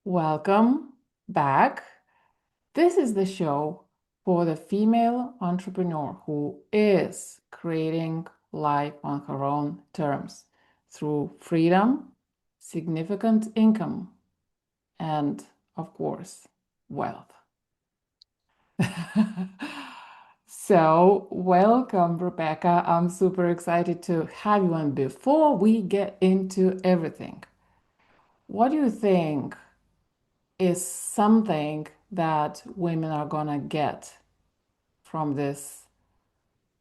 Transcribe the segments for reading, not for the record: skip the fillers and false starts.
Welcome back. This is the show for the female entrepreneur who is creating life on her own terms through freedom, significant income, and, of course, wealth. So, welcome, Rebecca. I'm super excited to have you on. Before we get into everything, what do you think is something that women are gonna get from this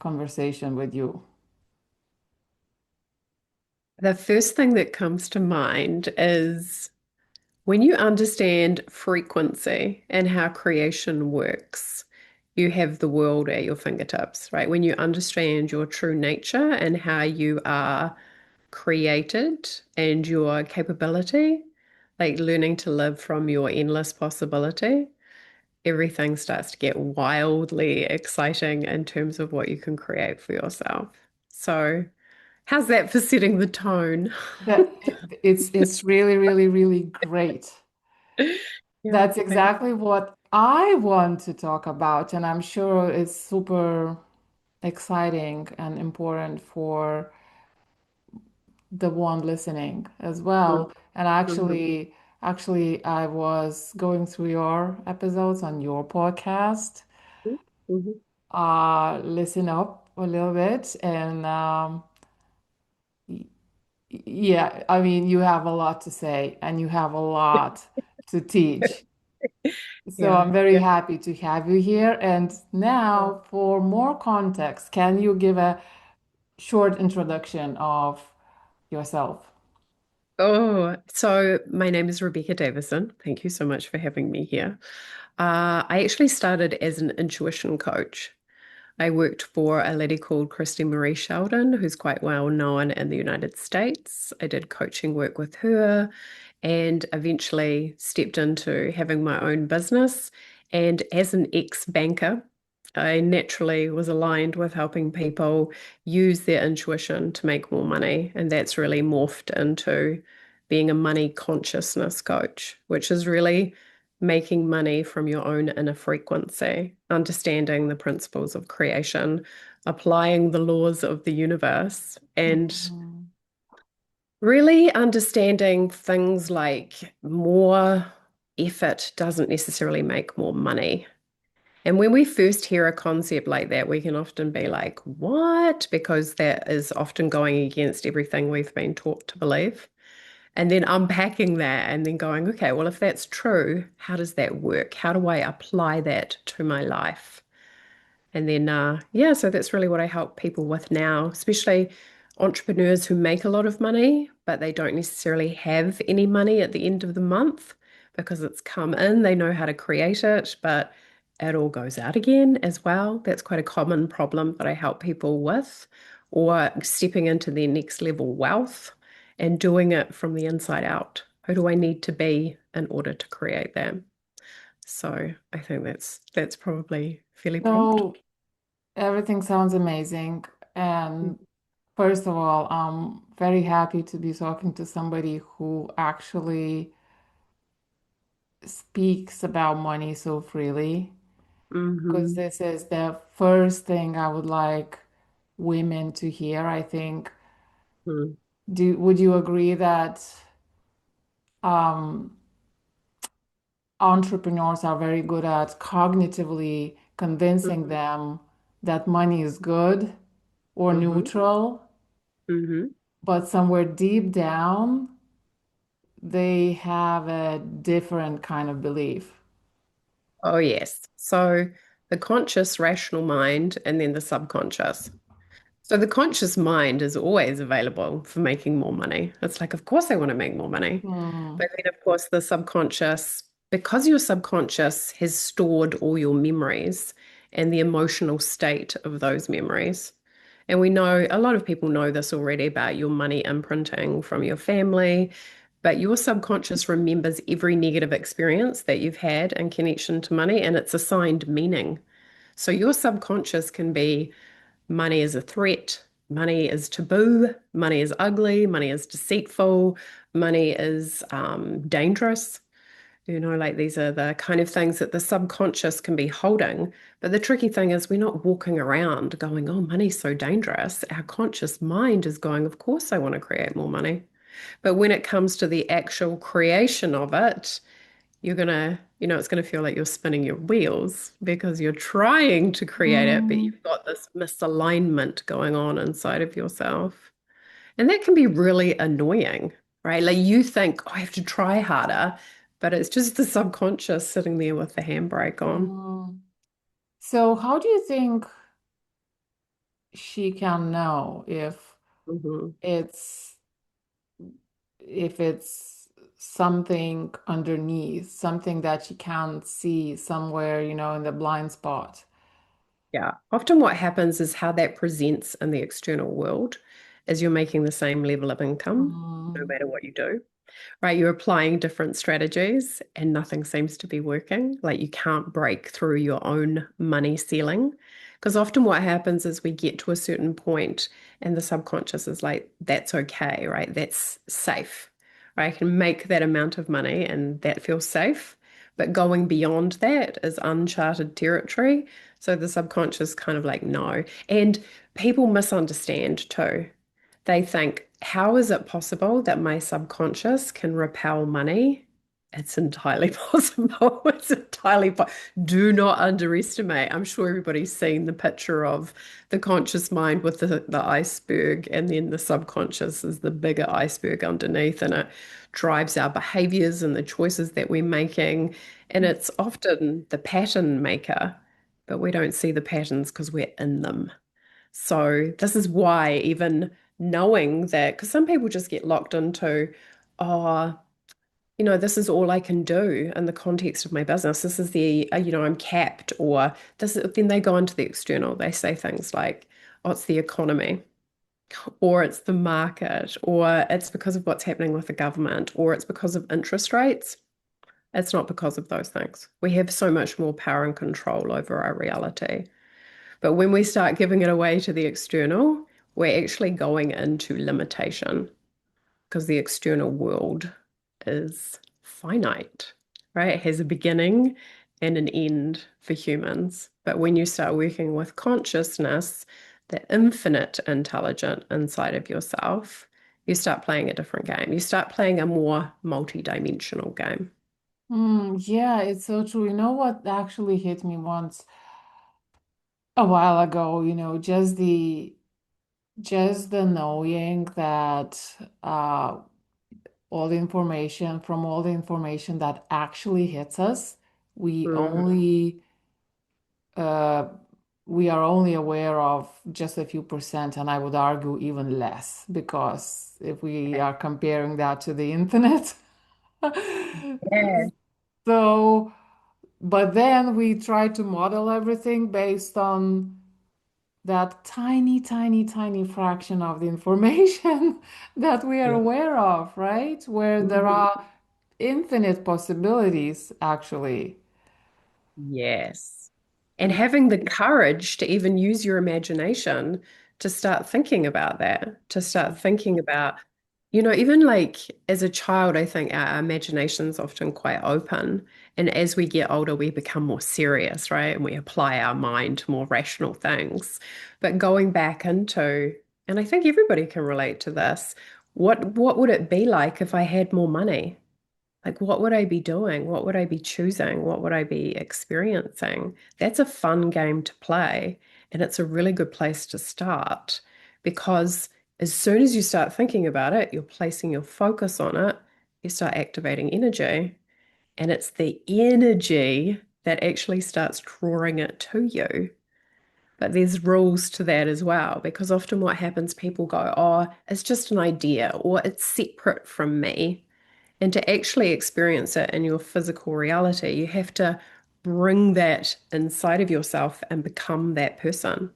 conversation with you? The first thing that comes to mind is when you understand frequency and how creation works, you have the world at your fingertips, right? When you understand your true nature and how you are created and your capability, like learning to live from your endless possibility, everything starts to get wildly exciting in terms of what you can create for yourself. So, how's that for setting the tone? It's really, really, really great. Yeah, That's thank exactly what I want to talk about, and I'm sure it's super exciting and important for the one listening as you. well. And Mhm, actually, I was going through your episodes on your podcast. mhm. Listen up a little bit, and yeah, I mean, you have a lot to say and you have a lot to teach. So Yeah, I'm very yeah. happy to have you here. And now, for more context, can you give a short introduction of yourself? Oh, so my name is Rebecca Davison. Thank you so much for having me here. I actually started as an intuition coach. I worked for a lady called Christy Marie Sheldon, who's quite well known in the United States. I did coaching work with her and eventually stepped into having my own business. And as an ex-banker, I naturally was aligned with helping people use their intuition to make more money. And that's really morphed into being a money consciousness coach, which is really making money from your own inner frequency, understanding the principles of creation, applying the laws of the universe, and Mhm. really understanding things like more effort doesn't necessarily make more money. And when we first hear a concept like that, we can often be like, what? Because that is often going against everything we've been taught to believe. And then unpacking that and then going, okay, well, if that's true, how does that work? How do I apply that to my life? And then, yeah, so that's really what I help people with now, especially entrepreneurs who make a lot of money, but they don't necessarily have any money at the end of the month because it's come in. They know how to create it, but it all goes out again as well. That's quite a common problem that I help people with, or stepping into their next level wealth and doing it from the inside out. Who do I need to be in order to create that? So I think that's probably fairly prompt. So everything sounds amazing. And first of all, I'm very happy to be talking to somebody who actually speaks about money so freely, because Mm-hmm. this is the first thing I would like women to hear. I think, would you agree that um, entrepreneurs are very good at cognitively convincing Mm-hmm. them that money is good or Mm-hmm. neutral, Mm-hmm. but somewhere deep down, they have a different kind of belief. Oh, yes. So the conscious rational mind and then the subconscious. So the conscious mind is always available for making more money. It's like, of course, I want to make more money. Hmm. But then, of course, the subconscious, because your subconscious has stored all your memories and the emotional state of those memories. And we know a lot of people know this already about your money imprinting from your family, but your subconscious remembers every negative experience that you've had in connection to money and it's assigned meaning. So your subconscious can be money is a threat, money is taboo, money is ugly, money is deceitful, money is dangerous. Like these are the kind of things that the subconscious can be holding. But the tricky thing is, we're not walking around going, oh, money's so dangerous. Our conscious mind is going, of course, I want to create more money. But when it comes to the actual creation of it, you're gonna, it's gonna feel like you're spinning your wheels because you're trying to create it, but Mm, you've got this misalignment going on inside of yourself. And that can be really annoying, right? Like you think, oh, I have to try harder, but it's just the subconscious sitting there with the handbrake on. mm. So how do you think she can know Hmm. it's if it's something underneath, something that she can't see somewhere, in the blind spot? Yeah. Often what happens is how that presents in the external world is you're making the same level of income no Mm, matter what you do. Right? You're applying different strategies and nothing seems to be working. Like you can't break through your own money ceiling. Because often what happens is we get to a certain point and the subconscious is like, that's okay, right? That's safe, right? I can make that amount of money and that feels safe. But going beyond that is uncharted territory. So the subconscious kind of like, no. And people misunderstand too. They think, how is it possible that my subconscious can repel money? It's entirely possible. It's entirely po Do not underestimate. I'm sure everybody's seen the picture of the conscious mind with the iceberg, and then the subconscious is the bigger iceberg underneath, and it drives our behaviors and the choices that we're making. And it's often the pattern maker, but we don't see the patterns because we're in them. So this is why even knowing that, because some people just get locked into, oh, this is all I can do in the context of my business. This is I'm capped, or this is, then they go into the external. They say things like, oh, it's the economy, or it's the market, or it's because of what's happening with the government, or it's because of interest rates. It's not because of those things. We have so much more power and control over our reality. But when we start giving it away to the external, we're actually going into limitation because the external world is finite, right? It has a beginning and an end for humans. But when you start working with consciousness, the infinite intelligent inside of yourself, you start playing a different game. You start playing a more multi-dimensional game. yeah, it's so true. You know what actually hit me once a while ago, just the knowing that all the information that actually hits us, we Mhm. only uh, we are only aware of just a few percent, and I would argue even less, because if we are comparing that to the internet. Yeah. So, but then we try to model everything based on that tiny, tiny, tiny fraction of the information that we are Yeah. aware of, right? Where there Mhm. are infinite possibilities, actually. Yes. And having the courage to even use your imagination to start thinking about that, to start thinking about, even like as a child, I think our imagination's often quite open. And as we get older, we become more serious, right? And we apply our mind to more rational things. But going back into, and I think everybody can relate to this, what would it be like if I had more money? Like, what would I be doing? What would I be choosing? What would I be experiencing? That's a fun game to play. And it's a really good place to start because as soon as you start thinking about it, you're placing your focus on it, you start activating energy. And it's the energy that actually starts drawing it to you. But there's rules to that as well, because often what happens, people go, oh, it's just an idea or it's separate from me. And to actually experience it in your physical reality, you have to bring that inside of yourself and become that person.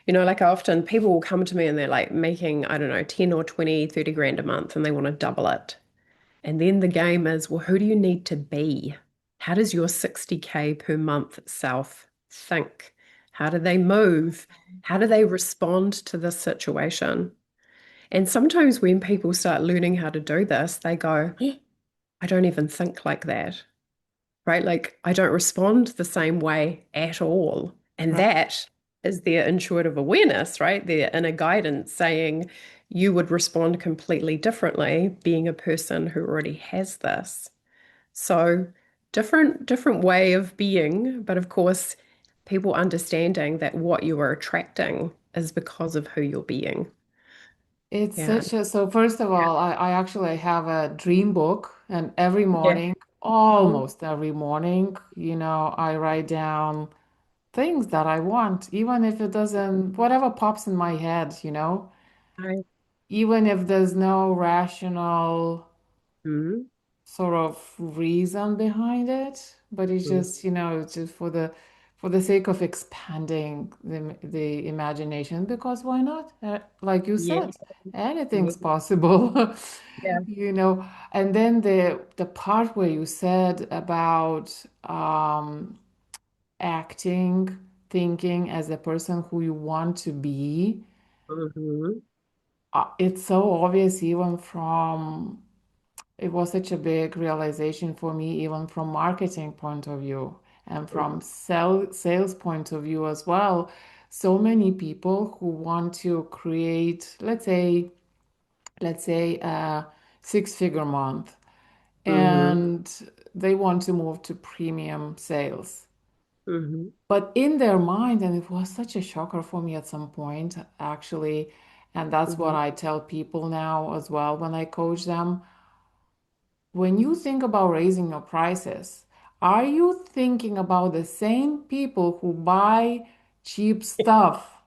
Like often people will come to me and they're like making, I don't know, 10 or 20, 30 grand a month and they want to double it. And then the game is, well, who do you need to be? How does your 60K per month self think? How do they move? How do they respond to this situation? And sometimes when people start learning how to do this, they go, I don't even think like that. right? Like I don't respond the same way at all. And Right. that is their intuitive awareness, right? Their inner guidance saying you would respond completely differently being a person who already has this. So different way of being, but of course, people understanding that what you are attracting is because of who you're being. It's Yeah. such a, so first of all, I actually have a dream book, and every Yeah. morning, almost every morning, I write down things that I want, even if it doesn't, whatever pops in my head, Right. even if there's no rational Mhm. sort of reason behind it, but it's Mhm. just, it's just for the sake of expanding the imagination, because why not? Like you Yeah. said, Yeah. anything's possible. Yeah. You know, and then the part where you said about acting, thinking as a person who you want to be, Mhm. it's so obvious even from it was such a big realization for me, even from marketing point of view and from sales point of view as well. So many people who want to create, let's say a six-figure month, Mhm. and they want to move to premium sales. Mhm. But in their mind, and it was such a shocker for me at some point, actually, and that's what Mhm. I tell people now as well when I coach them. When you think about raising your prices, are you thinking about the same people who buy cheap stuff?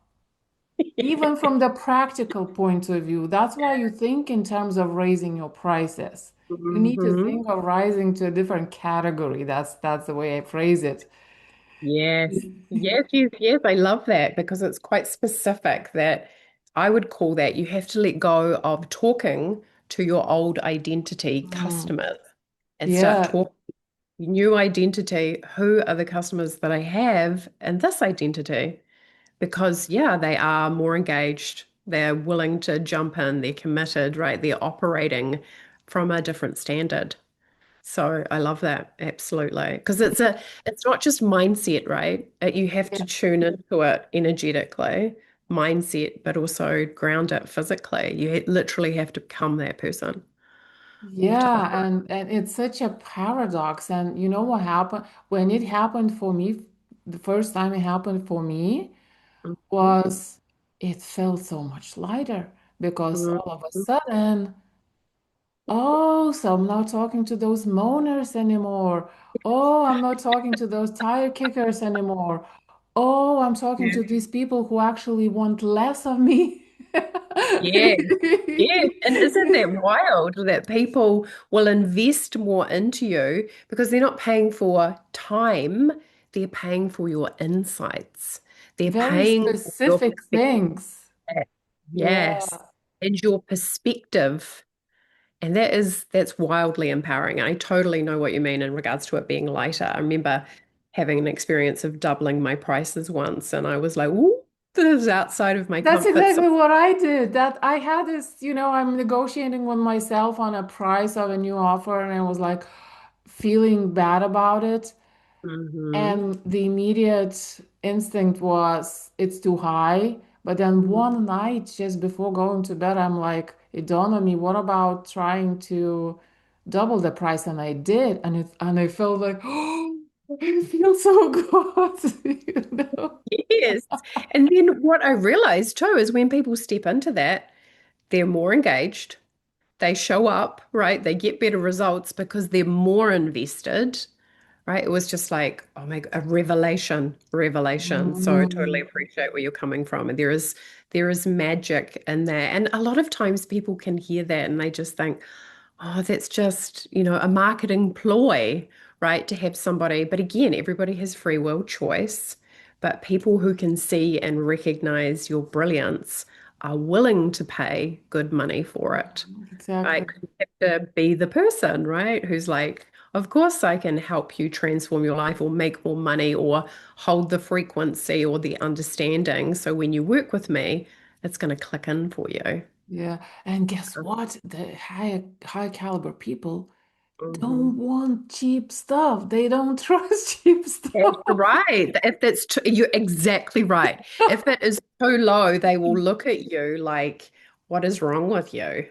Even from the practical point of view, that's why you think in terms of raising your prices. You need to Mhm. think of rising to a different category. That's the way I phrase it. Yes. Yes, yes, yes. I love that because it's quite specific that I would call that you have to let go of talking to your old identity Mm. customers and start Yeah, talking new identity. Who are the customers that I have in this identity? Because, yeah, they are more engaged. They're willing to jump in. They're committed, right? They're operating from a different standard. So I love that. Absolutely. Because it's not just mindset, right? You have yeah, to tune into it energetically, mindset, but also ground it physically. You literally have to become that person to yeah, operate. and it's such a paradox. And you know what happened when it happened for me, the first time it happened for me Mhm. was it felt so much lighter because Mhm. all of a sudden, oh, so I'm not talking to those moaners anymore. Oh, I'm not talking to those tire kickers anymore. Oh, I'm talking Yeah. to these people who actually want less of me. Yeah. Yeah. And isn't that wild that people will invest more into you because they're not paying for time, they're paying for your insights. They're Very paying for your specific perspective. things. Yeah. Yes. And your perspective. And that's wildly empowering. I totally know what you mean in regards to it being lighter. I remember having an experience of doubling my prices once, and I was like, "Ooh, this is outside of my That's comfort zone." exactly what I did. That I had this, I'm negotiating with myself on a price of a new offer, and I was like feeling bad about it. Hmm. And the immediate instinct was it's too high. But then one night, just before going to bed, I'm like, it dawned on me, what about trying to double the price? And I did, and I felt like, oh, it feels so good, you know? Yes. And then what I realized too is when people step into that, they're more engaged. They show up, right? They get better results because they're more invested, right? It was just like, oh my, a revelation, revelation. So I totally Mm. appreciate where you're coming from. And there is magic in that. And a lot of times people can hear that and they just think, oh, that's just, a marketing ploy, right? To have somebody, but again, everybody has free will choice. But people who can see and recognize your brilliance are willing to pay good money for it. Exactly. Like, you have to be the person, right? Who's like, of course, I can help you transform your life or make more money or hold the frequency or the understanding. So when you work with me, it's going to click in for you. Yeah. And guess what? The high caliber people, Mhm. don't want cheap stuff. They don't trust cheap That's stuff. right. If that's too, you're exactly right. If it is too low, they will look at you like, what is wrong with you?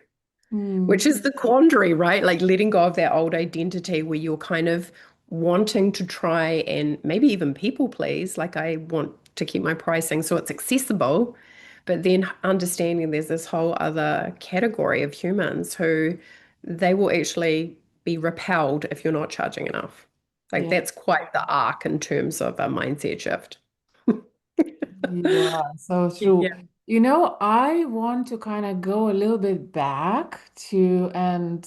Hmm. Which is the quandary, right? Like letting go of that old identity where you're kind of wanting to try and maybe even people please. Like I want to keep my pricing so it's accessible, but then understanding there's this whole other category of humans who they will actually be repelled if you're not charging enough. Like Yeah, that's quite the arc in terms of a mindset shift. yeah, so Yeah. true. I want to kind of go a little bit back to and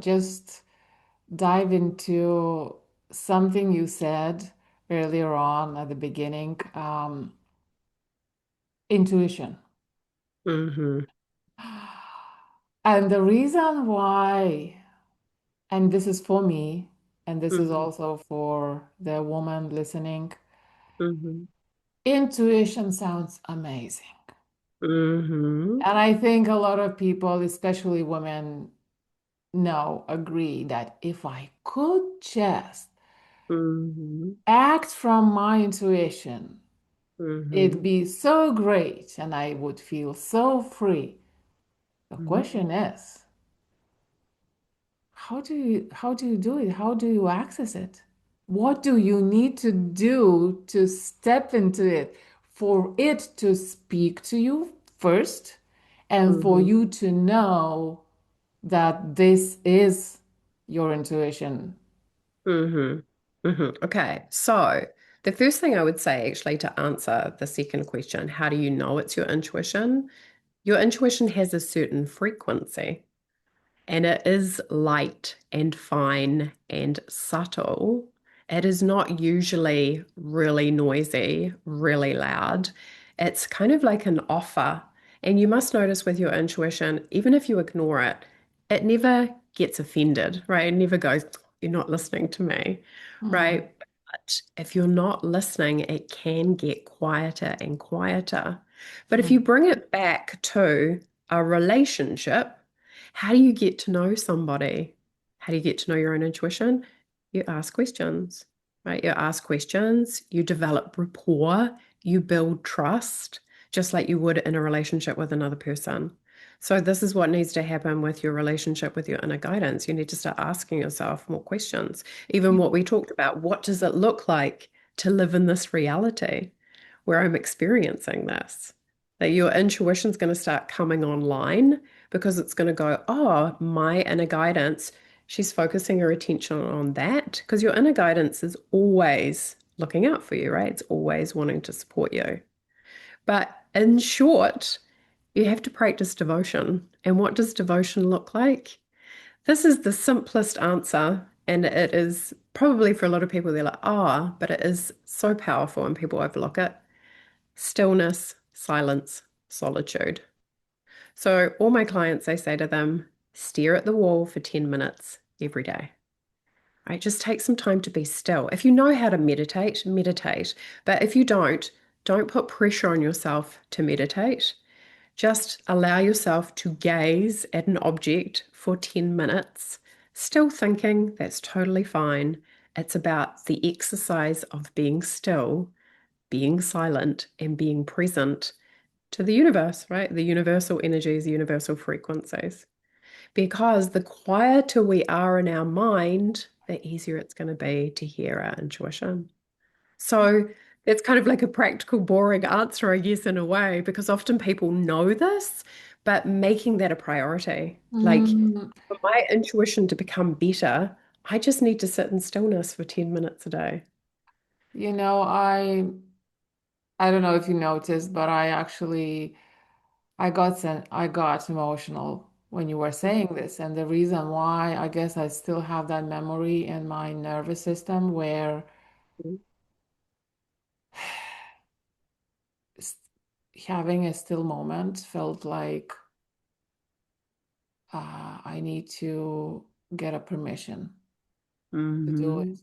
just dive into something you said earlier on at the beginning, intuition. Hmm. And the reason why, and this is for me, and this is Hmm. also for the woman listening, Hmm. intuition sounds amazing. Hmm. And I think a lot of people, especially women, agree that if I could just Hmm. act from my intuition, it'd Hmm. be so great and I would feel so free. The Hmm. question is, how do you do it? How do you access it? What do you need to do to step into it for it to speak to you first and for Hmm. you to know that this is your intuition? Hmm. Hmm. Okay, so the first thing I would say, actually, to answer the second question, how do you know it's your intuition? Your intuition has a certain frequency. And it is light and fine and subtle. It is not usually really noisy, really loud. It's kind of like an offer. And you must notice with your intuition, even if you ignore it, it never gets offended, right? It never goes, you're not listening to me, Mm, right? But if you're not listening, it can get quieter and quieter. But if you mm, bring it back to a relationship, how do you get to know somebody? How do you get to know your own intuition? You ask questions, right? You ask questions, you develop rapport, you build trust, just like you would in a relationship with another person. So, this is what needs to happen with your relationship with your inner guidance. You need to start asking yourself more questions. Even what we talked about, what does it look like to live in this reality where I'm experiencing this? That your intuition is going to start coming online because it's going to go, oh, my inner guidance, she's focusing her attention on that because your inner guidance is always looking out for you, right? It's always wanting to support you. But in short, you have to practice devotion. And what does devotion look like? This is the simplest answer. And it is probably for a lot of people, they're like, oh, but it is so powerful and people overlook it. Stillness, silence, solitude. So, all my clients, I say to them, stare at the wall for 10 minutes every day. Right? Just take some time to be still. If you know how to meditate, meditate. But if you don't put pressure on yourself to meditate. Just allow yourself to gaze at an object for 10 minutes. Still thinking, that's totally fine. It's about the exercise of being still, being silent, and being present to the universe, right? The universal energies, the universal frequencies. Because the quieter we are in our mind, the easier it's going to be to hear our intuition. So it's kind of like a practical, boring answer, I guess, in a way, because often people know this, but making that a priority. Like mm, for my intuition to become better, I just need to sit in stillness for 10 minutes a day. you know, I don't know if you noticed, but I got emotional when you were saying this, and the reason why, I guess I still have that memory in my nervous system where s- having a still moment felt like I need to get a permission to do it. Mm-hmm.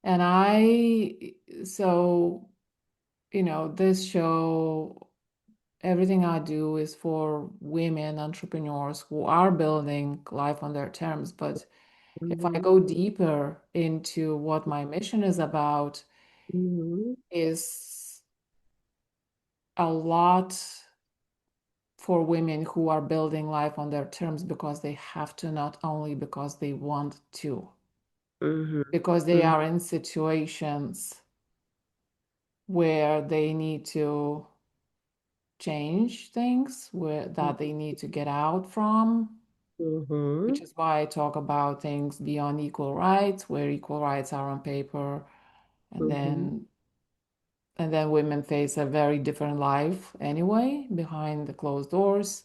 And so, this show, everything I do is for women entrepreneurs who are building life on their terms, but If I Mhm. go deeper into what my mission is about, Mhm. is a lot for women who are building life on their terms because they have to, not only because they want to, Mhm. because they Mhm. are in situations where they need to change things, where that they need to get out from, which Mhm. is why I talk about things beyond equal rights, where equal rights are on paper, and Mhm. then women face a very different life anyway behind the closed doors.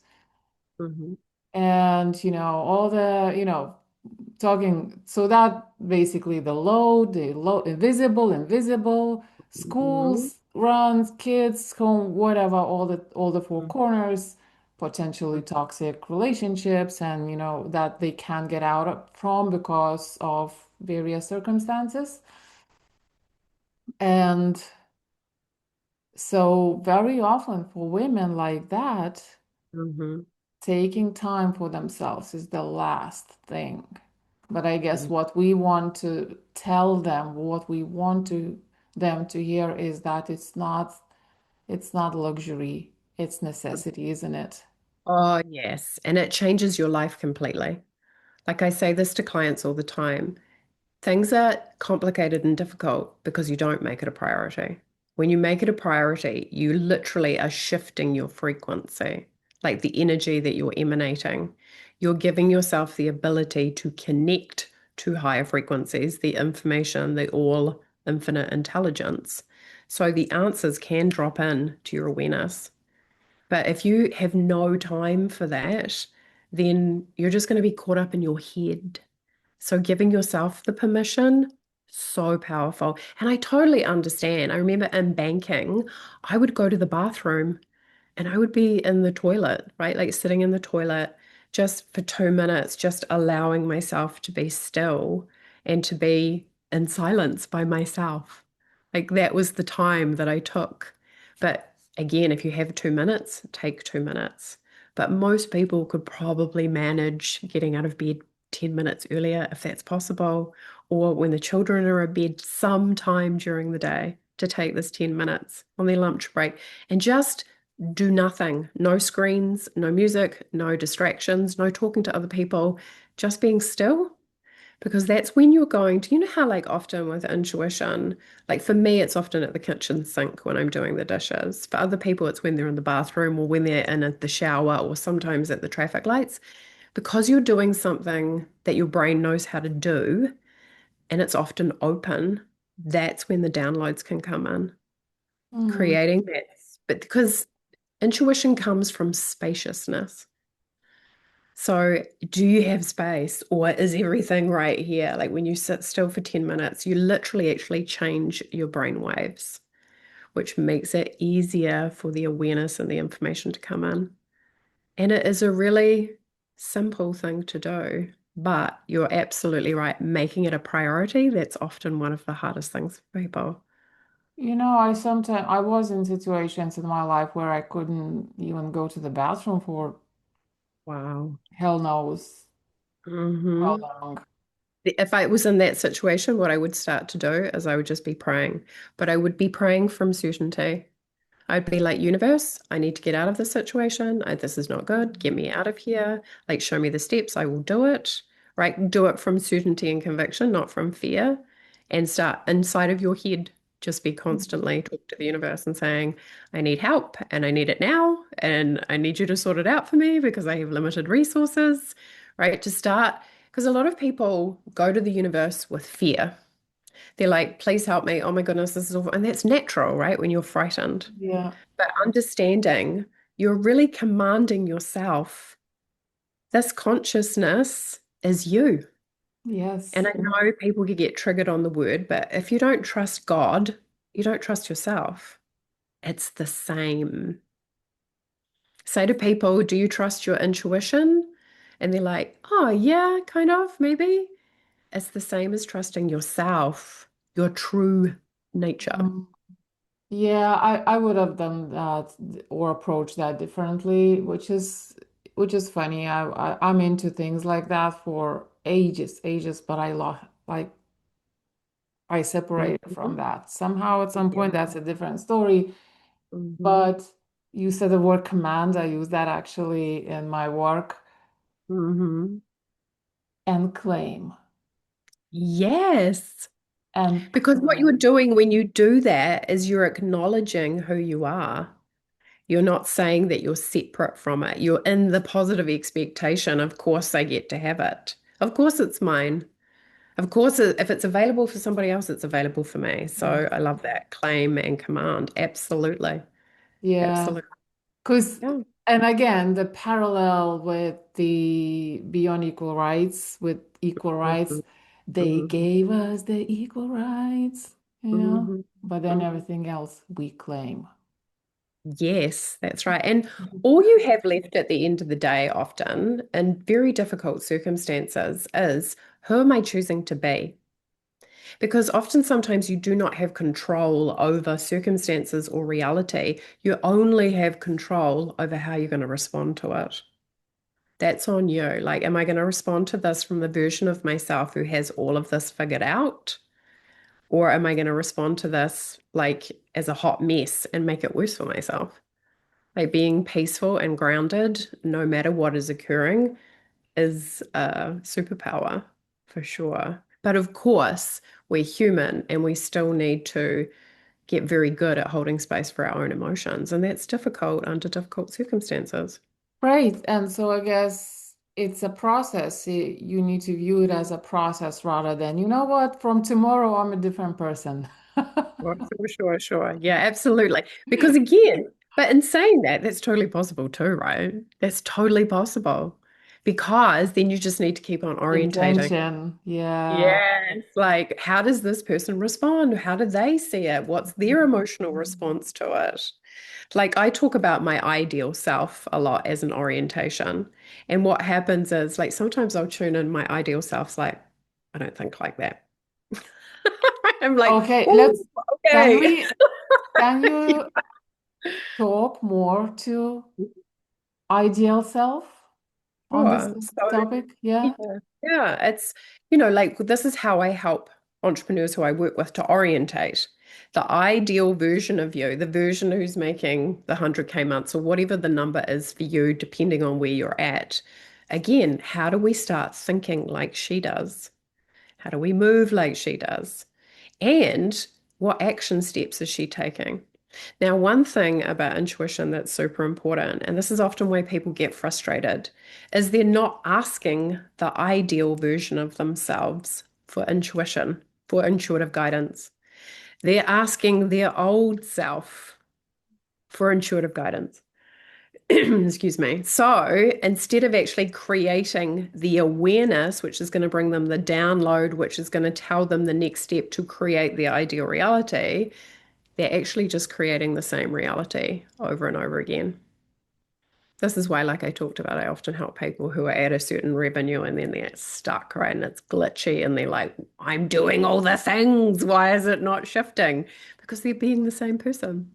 Mhm. And all the talking, so that basically the load, invisible Mhm. schools, runs, kids, home, whatever, all the four corners, potentially toxic relationships, and that they can't get from because of various circumstances. And so very often for women like that, Mhm. taking time for themselves is the last thing. But I guess Mhm. what we want to tell them, what we want them to hear is that it's not luxury, it's necessity, isn't it? Oh, yes. And it changes your life completely. Like I say this to clients all the time. Things are complicated and difficult because you don't make it a priority. When you make it a priority, you literally are shifting your frequency, like the energy that you're emanating. You're giving yourself the ability to connect to higher frequencies, the information, the all infinite intelligence. So the answers can drop in to your awareness. But if you have no time for that, then you're just going to be caught up in your head. So giving yourself the permission, so powerful. And I totally understand. I remember in banking, I would go to the bathroom and I would be in the toilet, right? Like sitting in the toilet just for 2 minutes, just allowing myself to be still and to be in silence by myself. Like that was the time that I took. But again, if you have 2 minutes, take 2 minutes. But most people could probably manage getting out of bed 10 minutes earlier if that's possible, or when the children are in bed sometime during the day to take this 10 minutes on their lunch break and just do nothing. No screens, no music, no distractions, no talking to other people, just being still. Because that's when you're going to, how like often with intuition, like for me, it's often at the kitchen sink when I'm doing the dishes. For other people, it's when they're in the bathroom or when they're in the shower or sometimes at the traffic lights. Because you're doing something that your brain knows how to do and it's often open, that's when the downloads can come in, Mm. creating that. But because intuition comes from spaciousness. So, do you have space or is everything right here? Like when you sit still for 10 minutes, you literally actually change your brain waves, which makes it easier for the awareness and the information to come in. And it is a really simple thing to do, but you're absolutely right. Making it a priority, that's often one of the hardest things for people. I was in situations in my life where I couldn't even go to the bathroom for Wow. hell knows how Hmm. long. If I was in that situation, what I would start to do is I would just be praying, but I would be praying from certainty. I'd be like, universe, I need to get out of this situation. This is not good. Get me out of here. Like, show me the steps. I will do it. Right? Do it from certainty and conviction, not from fear. And start inside of your head. Just be constantly talk to the universe and saying, I need help and I need it now. And I need you to sort it out for me because I have limited resources. Right? To start, because a lot of people go to the universe with fear. They're like, please help me. Oh my goodness, this is awful. And that's natural, right? When you're frightened. Yeah. But understanding you're really commanding yourself. This consciousness is you. And Yes. I know people can get triggered on the word, but if you don't trust God, you don't trust yourself. It's the same. Say to people, do you trust your intuition? And they're like, oh, yeah, kind of, maybe. It's the same as trusting yourself, your true nature. Mm. Yeah, I would have done that or approached that differently, which is funny. I'm into things like that for ages, but I lost, like, I separated from Mhm. that. Somehow at some Yeah. point, that's a different story. Mhm. But you said the word command. I use that actually in my work Mhm. and claim Yes. and Because what you're claim. doing when you do that is you're acknowledging who you are. You're not saying that you're separate from it. You're in the positive expectation, of course, I get to have it. Of course, it's mine. Of course, if it's available for somebody else, it's available for me. Yeah. So I love that claim and command. Absolutely. Yeah. Absolutely. Because, Yeah. and again, the parallel with the Beyond Equal Rights, with equal rights, Mhm. they Mhm. gave us the equal rights, Mhm. but then Mhm. everything else we claim. Yes, that's right. And all you have left at the end of the day, often in very difficult circumstances, is who am I choosing to be? Because often, sometimes you do not have control over circumstances or reality. You only have control over how you're going to respond to it. That's on you. Like, am I going to respond to this from the version of myself who has all of this figured out? Or am I going to respond to this like as a hot mess and make it worse for myself? Like being peaceful and grounded, no matter what is occurring, is a superpower for sure. But of course, we're human and we still need to get very good at holding space for our own emotions. And that's difficult under difficult circumstances. Right. And so I guess it's a process. You need to view it as a process rather than, you know what, from tomorrow I'm a different person. Sure. Yeah, absolutely. Because again, but in saying that, that's totally possible too, right? That's totally possible. Because then you just need to keep on orientating. Intention. Yeah. Yes. Like, how does this person respond? How do they see it? What's their emotional response to it? Like, I talk about my ideal self a lot as an orientation. And what happens is, like, sometimes I'll tune in my ideal self's like, I don't think like that. I'm like, Okay, oh, let's can okay. we can you talk more to ideal self on this Sure. So, topic? Yeah. yeah, it's, like this is how I help entrepreneurs who I work with to orientate the ideal version of you, the version who's making the 100K months or whatever the number is for you, depending on where you're at. Again, how do we start thinking like she does? How do we move like she does? And what action steps is she taking? Now, one thing about intuition that's super important, and this is often where people get frustrated, is they're not asking the ideal version of themselves for intuition, for intuitive guidance. They're asking their old self for intuitive guidance. Excuse me. So instead of actually creating the awareness, which is going to bring them the download, which is going to tell them the next step to create the ideal reality, they're actually just creating the same reality over and over again. This is why, like I talked about, I often help people who are at a certain revenue and then they're stuck, right? And it's glitchy and they're like, I'm doing all the things. Why is it not shifting? Because they're being the same person.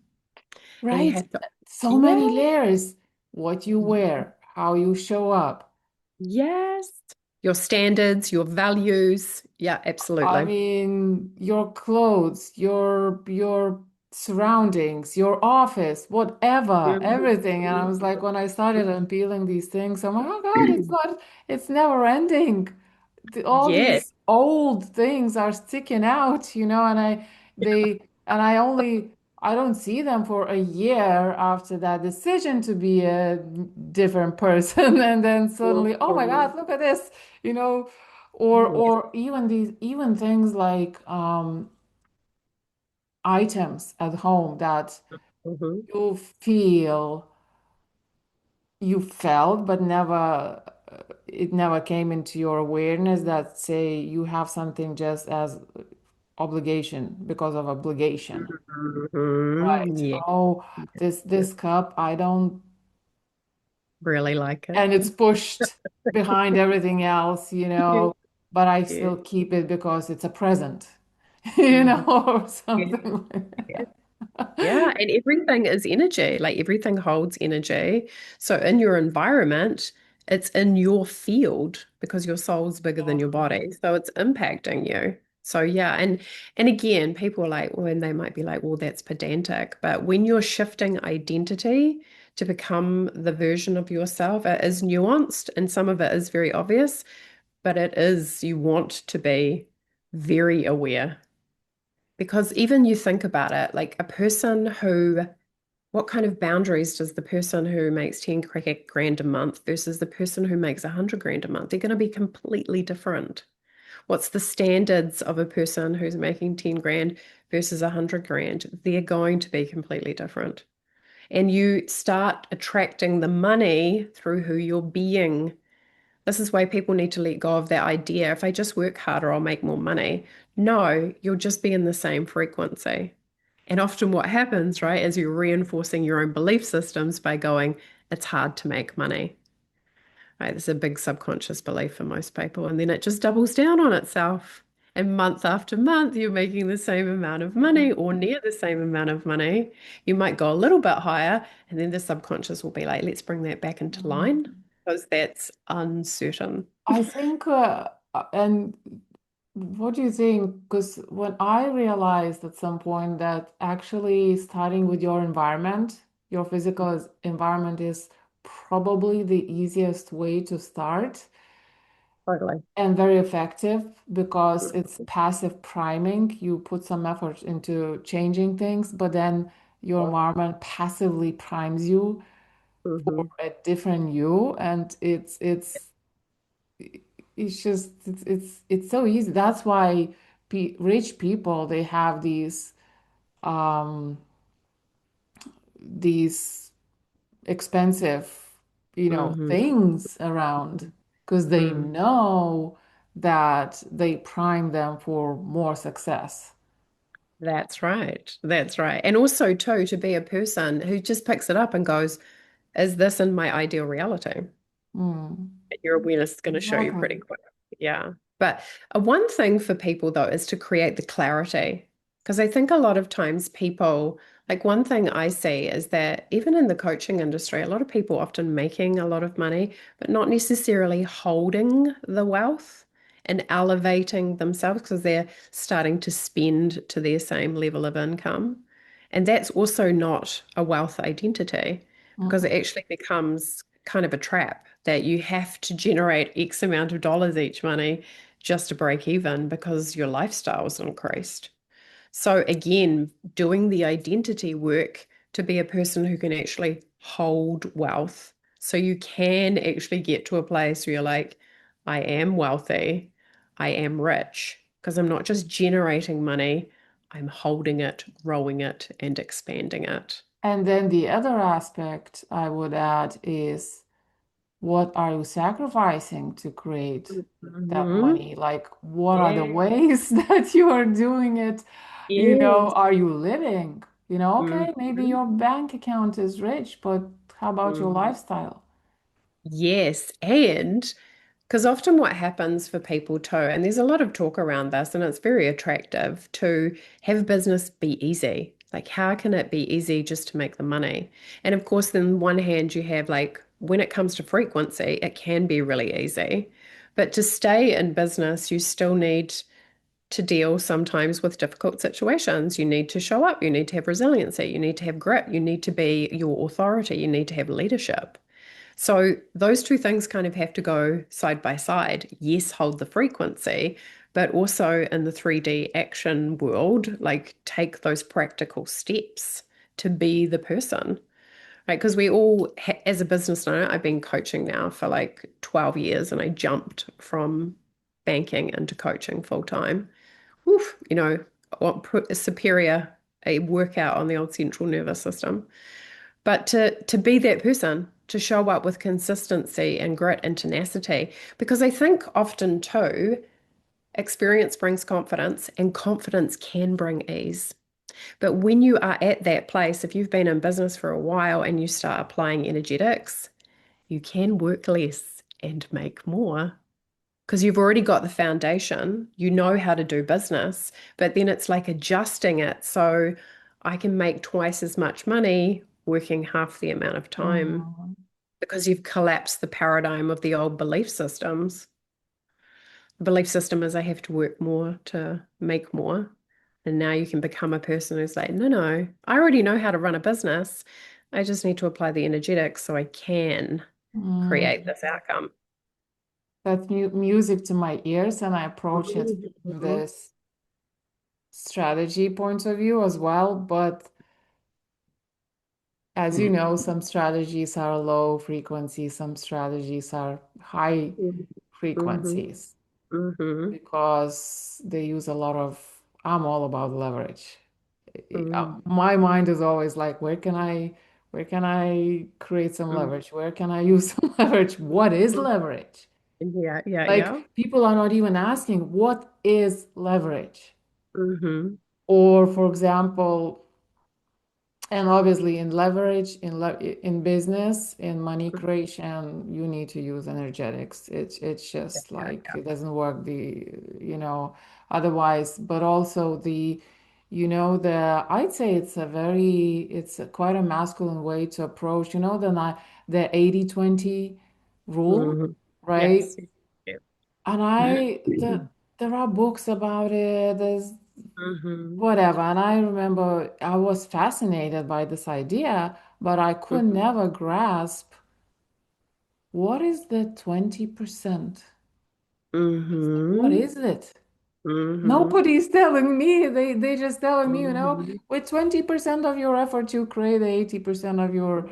And you Right. have to, So yeah, many layers. What you wear, how you show up. yes. Your standards, your values. Yeah, I absolutely. mean, your clothes, your surroundings, your office, whatever, everything. And I was like, when I started unpeeling these things, I'm like, oh God, it's never ending. All Yes. these old things are sticking out, and I don't see them for a year after that decision to be a different person. And then suddenly, oh my God, look at this, you know, Yes. or even things like items at home that Mhm. you feel you felt but never it never came into your awareness, that say you have something just as obligation because of obligation. Mhm. Right. Yeah. Oh, this Yeah. this cup, I don't, Really like it. and it's pushed behind everything else, Yeah. but I Yeah. still keep it because it's a present, Mhm. or Yeah. something like Yeah. that. Yeah. And everything is energy. Like everything holds energy. So in your environment, It's in your field because your soul's bigger than your Exactly. body. So it's impacting you. So yeah, and again, people are like, well, and they might be like, well, that's pedantic. But when you're shifting identity to become the version of yourself, it is nuanced and some of it is very obvious, but it is, you want to be very aware. Because even you think about it, like a person who, what kind of boundaries does the person who makes 10 grand a month versus the person who makes 100 grand a month? They're going to be completely different. What's the standards of a person who's making 10 grand versus 100 grand? They're going to be completely different. And you start attracting the money through who you're being. This is why people need to let go of that idea. If I just work harder, I'll make more money. No, you'll just be in the same frequency. And often what happens, right, is you're reinforcing your own belief systems by going, it's hard to make money. Right? There's a big subconscious belief for most people. And then it just doubles down on itself. And month after month, you're making the same amount of money or near the same amount of money. You might go a little bit higher, and then the subconscious will be like, let's bring that back into line Mhm. because that's uncertain. I think, and what do you think? Because when I realized at some point that actually starting with your environment, your environment is probably the easiest way to start Totally. and very effective because it's passive priming. You put some effort into changing things, but then your environment passively primes you for Mm-hmm. a different you, and it's just it's so easy. That's why pe rich people they have um these expensive, Mm-hmm. things around because they Mm. know that they prime them for more success. That's right. That's right. And also, too, to be a person who just picks it up and goes, is this in my ideal reality? Mm, Your awareness is going to show you exactly. pretty quick. Yeah. But one thing for people, though, is to create the clarity. Because I think a lot of times people, like one thing I see is that even in the coaching industry, a lot of people often making a lot of money, but not necessarily holding the wealth and elevating themselves because they're starting to spend to their same level of income. And that's also not a wealth identity because it Mm-mm. actually becomes kind of a trap that you have to generate X amount of dollars each money just to break even because your lifestyle's increased. So again, doing the identity work to be a person who can actually hold wealth. So you can actually get to a place where you're like, I am wealthy, I am rich, because I'm not just generating money, I'm holding it, growing it, and expanding it. And then the other aspect I would add is what are you sacrificing to create that Mhm. money? Like, what are the Yeah. ways that you are doing it? Yes. Are you living? Okay, maybe Mhm. your bank account is rich, but how about your Mhm. lifestyle? Yes. And because often what happens for people too, and there's a lot of talk around this, and it's very attractive to have business be easy. Like, how can it be easy just to make the money? And of course, then one hand, you have like, when it comes to frequency, it can be really easy. But to stay in business, you still need to deal sometimes with difficult situations. You need to show up, you need to have resiliency, you need to have grit, you need to be your authority, you need to have leadership. So those two things kind of have to go side by side. Yes, hold the frequency, but also in the 3D action world, like take those practical steps to be the person, right? Because we all, as a business owner, I've been coaching now for like 12 years and I jumped from banking into coaching full time. Oof, what superior a workout on the old central nervous system. But to be that person, to show up with consistency and grit and tenacity, because I think often too, experience brings confidence and confidence can bring ease. But when you are at that place, if you've been in business for a while and you start applying energetics, you can work less and make more because you've already got the foundation. You know how to do business, but then it's like adjusting it so I can make twice as much money working half the amount of time. Mhm. because you've collapsed the paradigm of the old belief systems. The belief system is I have to work more to make more. And now you can become a person who's like, no, no, I already know how to run a business. I just need to apply the energetics so I can create Mm, this outcome. that's mu music to my ears, and I approach it from Mhm. this strategy point of view as well. But as you know, some strategies are low frequency, some strategies are high Mhm. frequencies Mhm. because they use a lot of, I'm all about leverage. Mhm. My mind is always like, where can I create some Mhm. leverage? Where can I use some leverage? What is leverage? Yeah, yeah, yeah. Like people are not even asking, what is leverage? Mhm. Or for example, and obviously, in leverage, in business, in money creation, you need to use energetics. It's Yeah, just yeah, like yeah. it doesn't work otherwise. But also the I'd say it's quite a masculine way to approach, the 80/20 rule, Mhm. right? Yes. Yeah. And there are books about it. There's Mhm. whatever. And I remember I was fascinated by this idea, but I could Mhm. never grasp what is the 20%? What Mhm. is it? Mhm. Nobody's telling me. They just telling me, Mhm. with 20% of your effort, you create 80% of your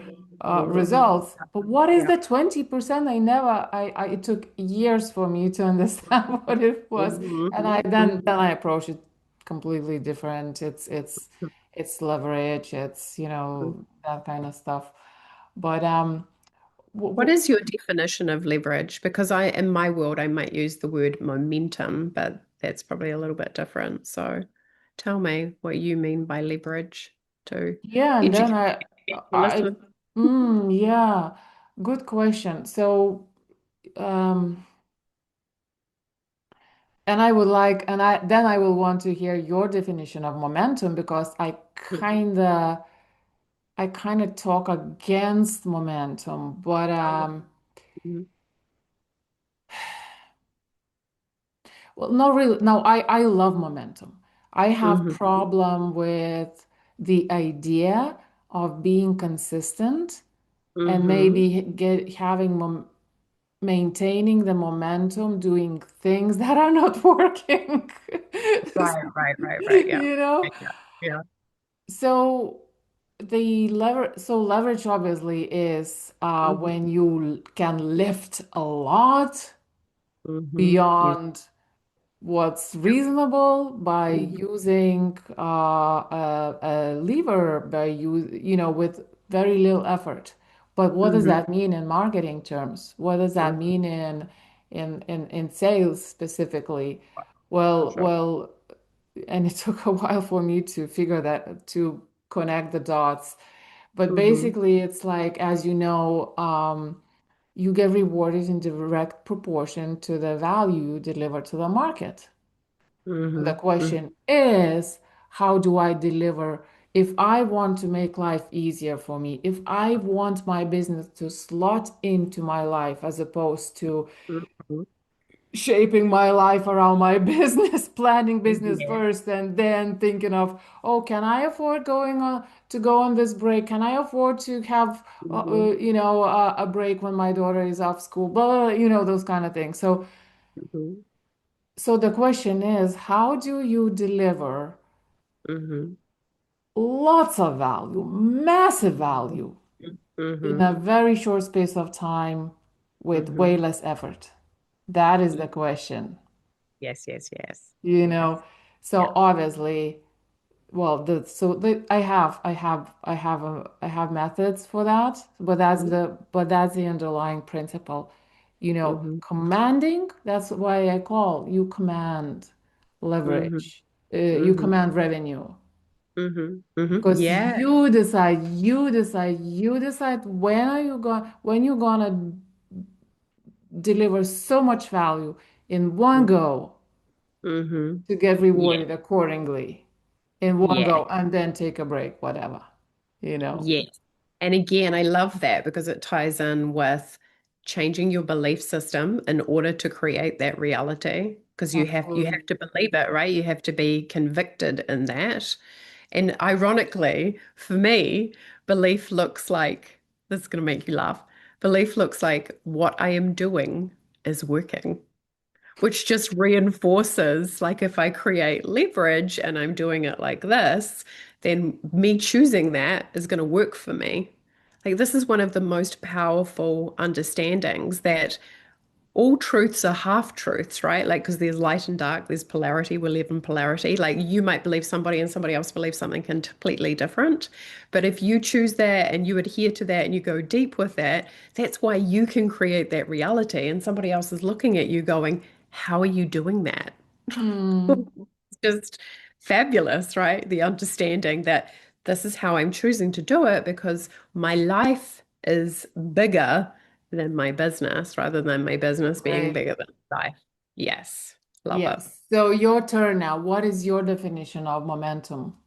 Mhm. results. But what is Yeah. the 20%? It took years for me to understand what it was. And Mhm. Mhm. then I approach it completely different. It's leverage, it's, that kind of stuff. But w What w is your definition of leverage? Because in my world, I might use the word momentum, but that's probably a little bit different. So tell me what you mean by leverage to yeah, and then educate the I listener. yeah, good question. So um and I would like, and I will want to hear your definition of momentum because I kind of talk against momentum, but Mhm. well, not really. No, I love momentum. I have Mhm. problem with the idea of being consistent and Mhm. maybe get having maintaining the momentum, doing things that are not working. Right, right, right, right. Yeah. You know? Yeah. Yeah. So leverage obviously is Mhm. when you can lift a lot Mhm. You. beyond what's reasonable by Mhm. using a lever with very little effort. But what does Mhm. that mean in marketing terms? What does that Mhm. mean in sales specifically? For Well, sure. well, and it took a while for me to connect the dots. But Mhm. basically, it's like, as you know, you get rewarded in direct proportion to the value you deliver to the market. The Mhm. Mhm. question is, how do I deliver? If I want to make life easier for me, if I want my business to slot into my life as opposed to Mhm. shaping my life around my business, planning business Yeah. first, and then thinking of, oh, can I afford going on to go on this break? Can I afford to have, Mhm. a break when my daughter is off school? But those kind of things. Mhm. So the question is, how do you deliver Mhm. lots of value, massive value, in a Mhm. very short space of time with way Mhm. less effort? That is Mhm. the question, Yes, yes, yes. you Yes. know. So Yeah. obviously, well, I have methods for that, but Mhm. that's the underlying principle. Mhm. Commanding, that's why I call you command Mhm. leverage. You Mhm. command revenue. Mhm. Mhm. Because Yeah. you decide when you're gonna deliver so much value in one go Mhm. to get Yeah. rewarded accordingly in one Yeah. go and then take a break, whatever, you know. Yes. And again, I love that because it ties in with changing your belief system in order to create that reality. Because you have Absolutely. to believe it, right? You have to be convicted in that. And ironically, for me, belief looks like this is going to make you laugh. Belief looks like what I am doing is working, which just reinforces, like if I create leverage and I'm doing it like this, then me choosing that is going to work for me. Like this is one of the most powerful understandings that all truths are half truths, right? Like, because there's light and dark, there's polarity, we live in polarity. Like, you might believe somebody and somebody else believes something completely different. But if you choose that and you adhere to that and you go deep with that, that's why you can create that reality. And somebody else is looking at you going, how are you doing that? Hmm. Just fabulous, right? The understanding that this is how I'm choosing to do it because my life is bigger than my business rather than my business being Great. bigger than life. Yes, love it. Yes. So your turn now. What is your definition of momentum?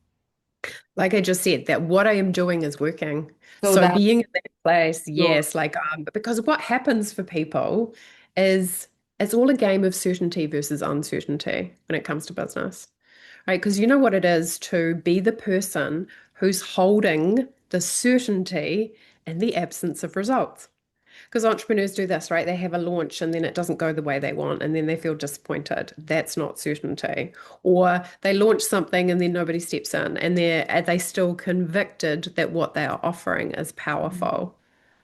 Like I just said, that what I am doing is working. So So being that's in that place, your, yes, like because what happens for people is it's all a game of certainty versus uncertainty when it comes to business. Right? Because you know what it is to be the person who's holding the certainty in the absence of results. Because entrepreneurs do this, right? They have a launch and then it doesn't go the way they want, and then they feel disappointed. That's not certainty. Or they launch something and then nobody steps in, and are they still convicted that what they are offering is powerful,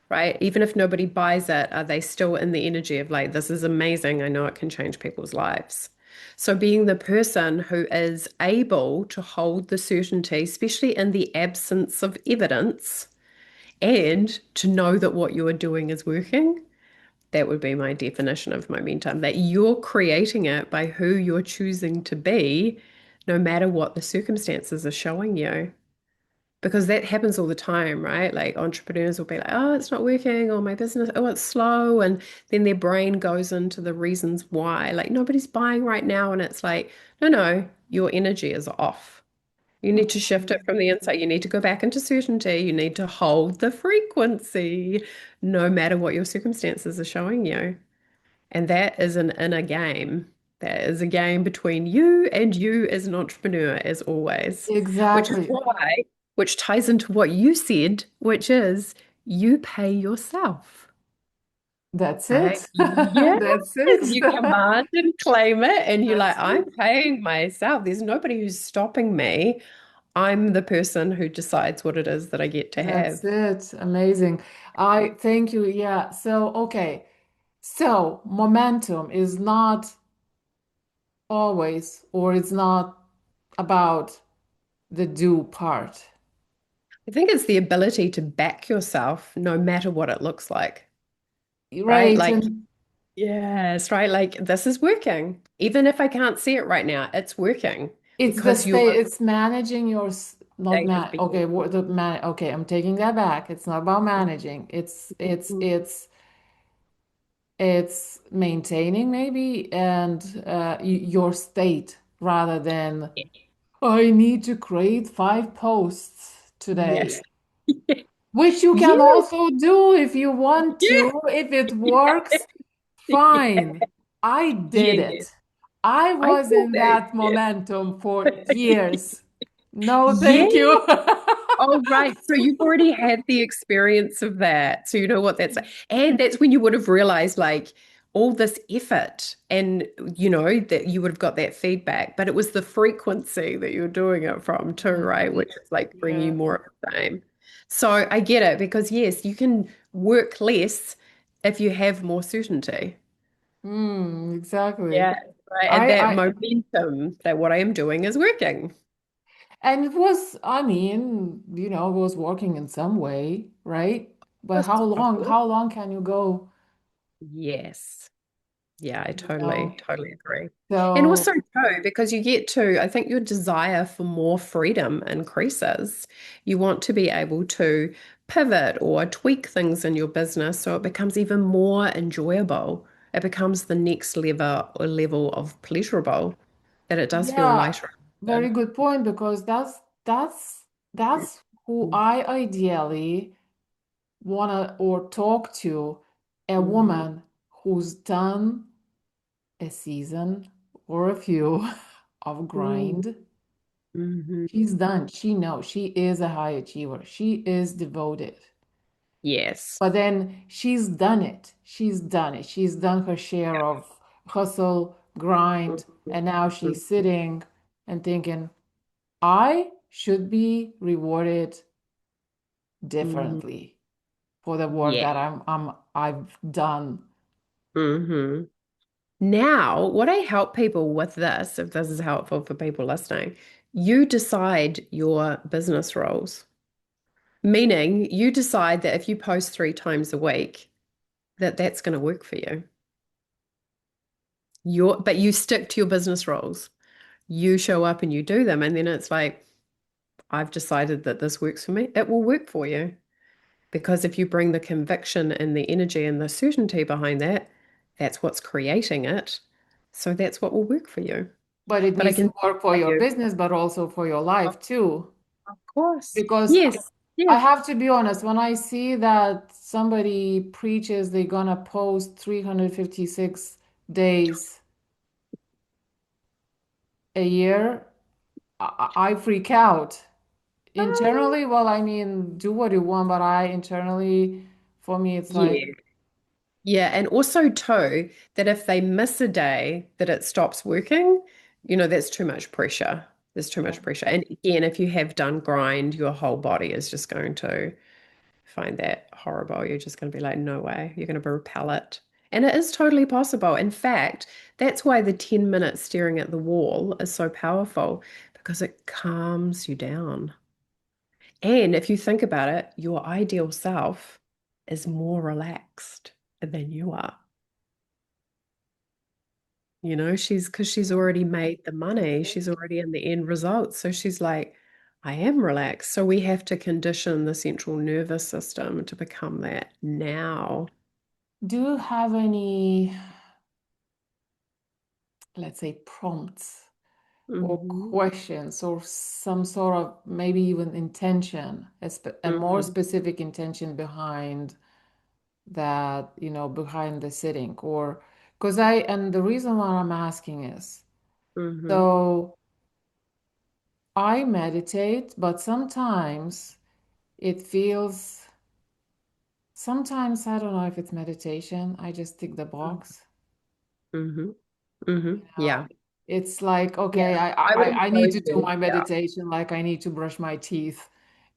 right? Even if nobody buys it, are they still in the energy of like, this is amazing. I know it can change people's lives. So being the person who is able to hold the certainty, especially in the absence of evidence, and to know that what you are doing is working, that would be my definition of momentum, that you're creating it by who you're choosing to be, no matter what the circumstances are showing you. Because that happens all the time, right? Like entrepreneurs will be like, oh, it's not working, or my business, oh, it's slow. And then their brain goes into the reasons why. Like nobody's buying right now. And it's like, no, no, your energy is off. You need to shift it Mhm. from the inside. You need to go back into certainty. You need to hold the frequency, no matter what your circumstances are showing you. And that is an inner game. That is a game between you and you as an entrepreneur, as always, which is Exactly. why, which ties into what you said, which is you pay yourself. That's Right? it. Yes, That's it. you command and claim it, and you're like, That's I'm it. paying myself. There's nobody who's stopping me. I'm the person who decides what it is that I get to That's have. it. Amazing. I thank you. Yeah. So, okay. So, momentum is not always, or it's not about the do part, I think it's the ability to back yourself no matter what it looks like, right? right? Like, And yes, right? Like, this is working. Even if I can't see it right now, it's working it's the because your state, it's managing your, not state of man, okay, being. what the man, okay, I'm taking that back. It's not about managing. It's maintaining maybe and your state rather than I need to create 5 posts Yes. today, which you can Yes. also do if you want Yes. to. If it works, fine. I did Yes. it. I I was feel in that. that momentum for years. No, thank Yes. you. Oh, right. So you've already had the experience of that. So you know what that's like. And that's when you would have realized like all this effort and that you would have got that feedback, but it was the frequency that you're doing it from too, right? Mhm. Which is like bringing you Yeah. more of the same. So I get it because yes, you can work less if you have more certainty. Exactly. Yeah. Right. And that I momentum that what I am doing is working. and it was, I mean, it was working in some way, right? But how Of long? course. How long can you go? Yes. Yeah, I You know? totally agree. And So also too, because you get to, I think your desire for more freedom increases. You want to be able to pivot or tweak things in your business so it becomes even more enjoyable. It becomes the next level of pleasurable that it does feel yeah, lighter. very good point because that's who I ideally. wanna or talk to a Mm-hmm. woman who's done a season or a few of grind. She's Mm-hmm. done. She knows she is a high achiever. She is devoted. Yes. But then she's done it. She's done it. She's done her share of hustle, grind, and now she's Mm-hmm. sitting and thinking, I should be rewarded Mm-hmm. differently for the work Yeah. that I've done. Mm-hmm. Now, what I help people with this, if this is helpful for people listening, you decide your business roles. Meaning, you decide that if you post 3 times a week, that that's going to work for you. But you stick to your business roles. You show up and you do them, and then it's like, I've decided that this works for me. It will work for you. Because if you bring the conviction and the energy and the certainty behind that, that's what's creating it. So that's what will work for you. But it But I needs can to work for tell your you, business, but also for your of life too. course. Because Yes. I Yes. have to be honest, when I see that somebody preaches they're gonna post 356 days a year, I freak out. Internally, well, I mean, do what you want, but I internally, for me, it's like, Yeah. Yeah. And also, too, that if they miss a day, that it stops working, that's too much pressure. There's too much pressure. And again, if you have done grind, your whole body is just going to find that horrible. You're just going to be like, no way. You're going to repel it. And it is totally possible. In fact, that's why the 10 minutes staring at the wall is so powerful because it calms you down. And if you think about it, your ideal self is more relaxed than you are. She's because she's already made the money, she's already in the end result. So she's like, I am relaxed. So we have to condition the central nervous system to become that now. do you have any, let's say, prompts or Hmm. questions or some sort of maybe even intention, a more Hmm. specific intention behind that, behind the sitting? Or because and the reason why I'm asking is, Hmm. so I meditate, but sometimes it feels, sometimes I don't know if it's meditation. I just tick the box. Hmm. Hmm. You know, Yeah. it's like, Yeah. okay, I would I need encourage to do you. my Yeah. meditation, like I need to brush my teeth,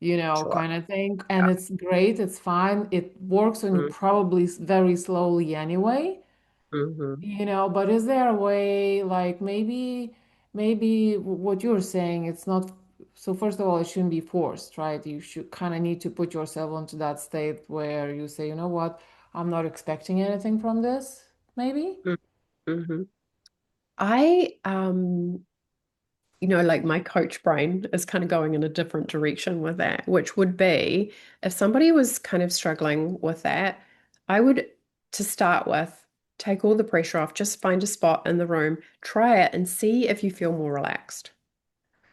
Sure. kind of thing. And it's great, it's fine. It works on you probably very slowly anyway. Mm-hmm. But is there a way, like maybe what you're saying, it's not, so first of all, it shouldn't be forced, right? You should kind of need to put yourself into that state where you say, you know what, I'm not expecting anything from this, maybe. Mm-hmm. I like my coach brain is kind of going in a different direction with that, which would be if somebody was kind of struggling with that, I would, to start with, take all the pressure off, just find a spot in the room, try it, and see if you feel more relaxed.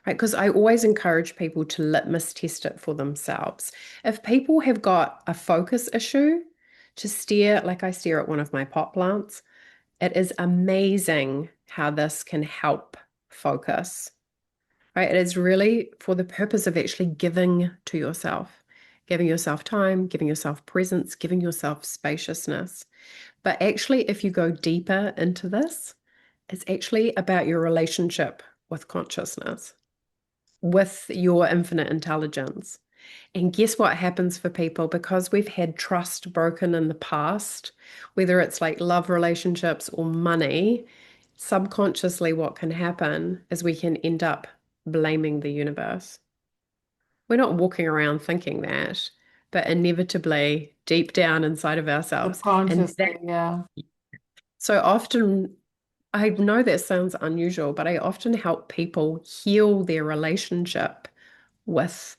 Right? Because I always encourage people to litmus test it for themselves. If people have got a focus issue, to stare like I stare at one of my pot plants, it is amazing how this can help focus. Right? It is really for the purpose of actually giving yourself time, giving yourself presence, giving yourself spaciousness. But actually, if you go deeper into this, it's actually about your relationship with consciousness, with your infinite intelligence. And guess what happens for people? Because we've had trust broken in the past, whether it's like love relationships or money, subconsciously, what can happen is we can end up blaming the universe. We're not walking around thinking that, but inevitably, deep down inside of ourselves. And that, Subconsciously, yeah. so often, I know that sounds unusual, but I often help people heal their relationship with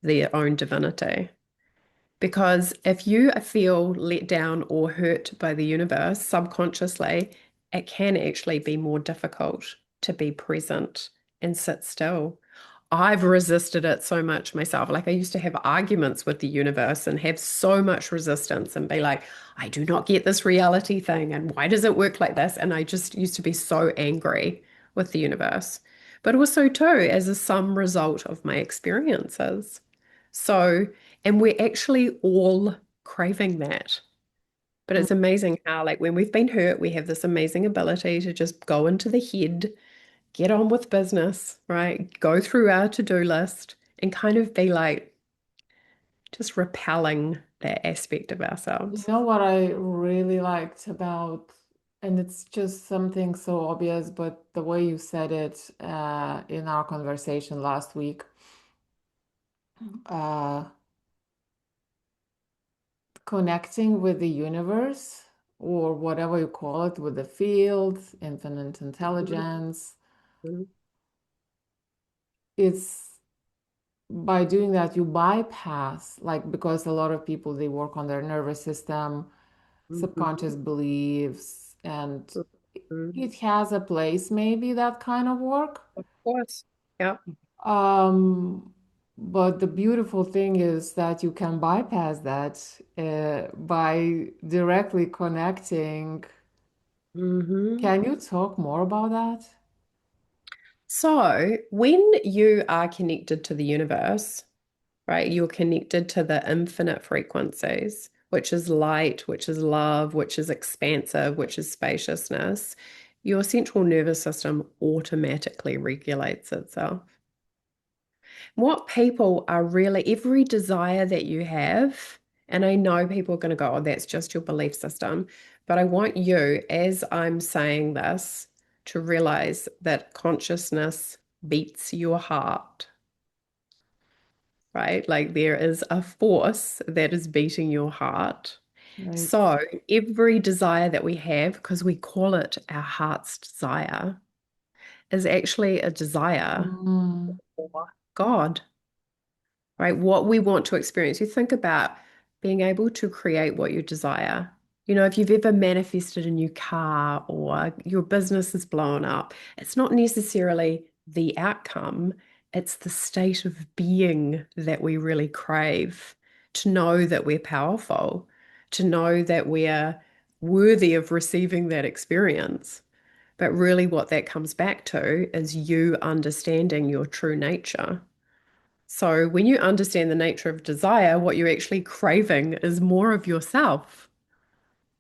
their own divinity. Because if you feel let down or hurt by the universe subconsciously, it can actually be more difficult to be present and sit still. I've resisted it so much myself. Like I used to have arguments with the universe and have so much resistance and be like, I do not get this reality thing. And why does it work like this? And I just used to be so angry with the universe. But also, too, as a sum result of my experiences. So, and we're actually all craving that. But Mm. it's amazing how, like, when we've been hurt, we have this amazing ability to just go into the head, get on with business, right? Go through our to-do list and kind of be like just repelling that aspect of You ourselves. know what I really liked about, and it's just something so obvious, but the way you said it in our conversation last week, uh, connecting with the universe or whatever you call it, with the field, infinite Mhm. intelligence, it's by doing that you bypass, like, because a lot of people they work on their nervous system, Mhm. subconscious beliefs, and Mhm. it has a place, maybe that kind of work. Of course. Yeah. Um, but the beautiful thing is that you can bypass that by directly connecting. hmm Can you talk more about that? So, when you are connected to the universe, right, you're connected to the infinite frequencies, which is light, which is love, which is expansive, which is spaciousness. Your central nervous system automatically regulates itself. What people are really, every desire that you have, and I know people are going to go, oh, that's just your belief system. But I want you, as I'm saying this, to realize that consciousness beats your heart, right? Like there is a force that is beating your heart. Right. So every desire that we have, because we call it our heart's desire, is actually a desire Mm, for God. Right? What we want to experience. You think about being able to create what you desire. You know, if you've ever manifested a new car or your business is blown up, it's not necessarily the outcome, it's the state of being that we really crave. To know that we're powerful, to know that we're worthy of receiving that experience. But really, what that comes back to is you understanding your true nature. So, when you understand the nature of desire, what you're actually craving is more of yourself.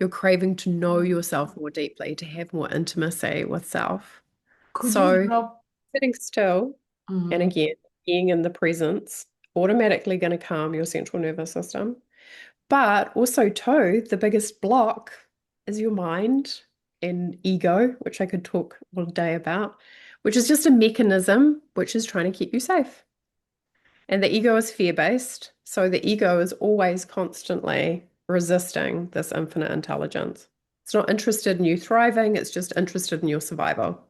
You're craving to know yourself more deeply, to have more intimacy with self. could you So, drop? sitting still and Mhm. again, being in the presence, automatically going to calm your central nervous system. But also, too, the biggest block is your mind and ego, which I could talk all day about, which is just a mechanism which is trying to keep you safe. And the ego is fear-based. So the ego is always constantly resisting this infinite intelligence. It's not interested in you thriving, it's just interested in your survival,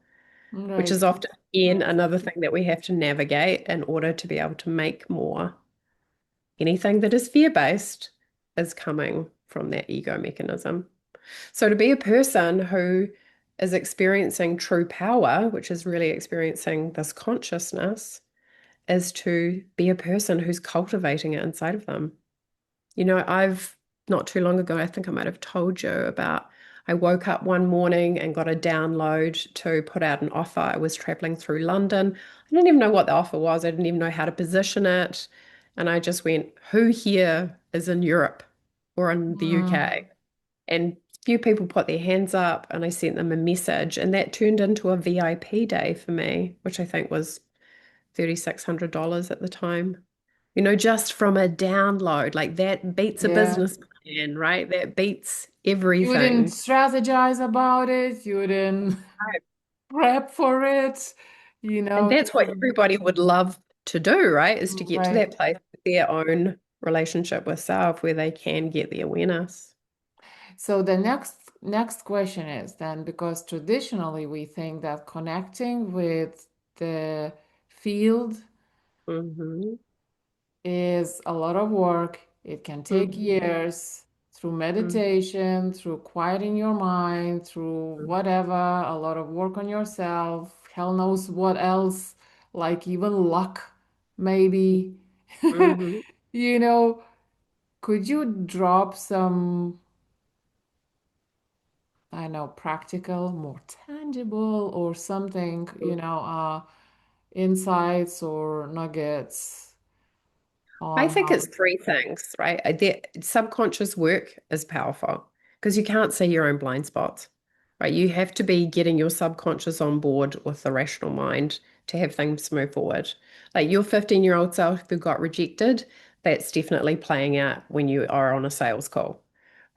which Right. is often, again, another thing that we have to navigate in order to be able to make more. Anything that is fear-based is coming from that ego mechanism. So to be a person who is experiencing true power, which is really experiencing this consciousness, is to be a person who's cultivating it inside of them. You know, I've not too long ago, I think I might have told you about, I woke up one morning and got a download to put out an offer. I was traveling through London. I didn't even know what the offer was. I didn't even know how to position it. And I just went, who here is in Europe or in the Mm, UK? And few people put their hands up and I sent them a message. And that turned into a VIP day for me, which I think was $3,600 at the time. You know, just from a download, like that beats a yeah. business plan, right? That beats You didn't everything. strategize about it. You didn't Right. prep for it. And It that's what was everybody would love to do, right? Is to get to right. that place with their own relationship with self where they can get the awareness. So the next question is then, because traditionally we think that connecting with the field hmm is a lot of work. It can take hmm years through meditation, through quieting your mind, through whatever, a lot of work on yourself. Hell knows what else, like even luck. maybe. Hmm. You know, could you drop some, I don't know, practical, more tangible or something, insights or nuggets I on think how? it's three things, right? Subconscious work is powerful because you can't see your own blind spots, right? You have to be getting your subconscious on board with the rational mind to have things move forward. Like your 15-year-old self who got rejected, that's definitely playing out when you are on a sales call,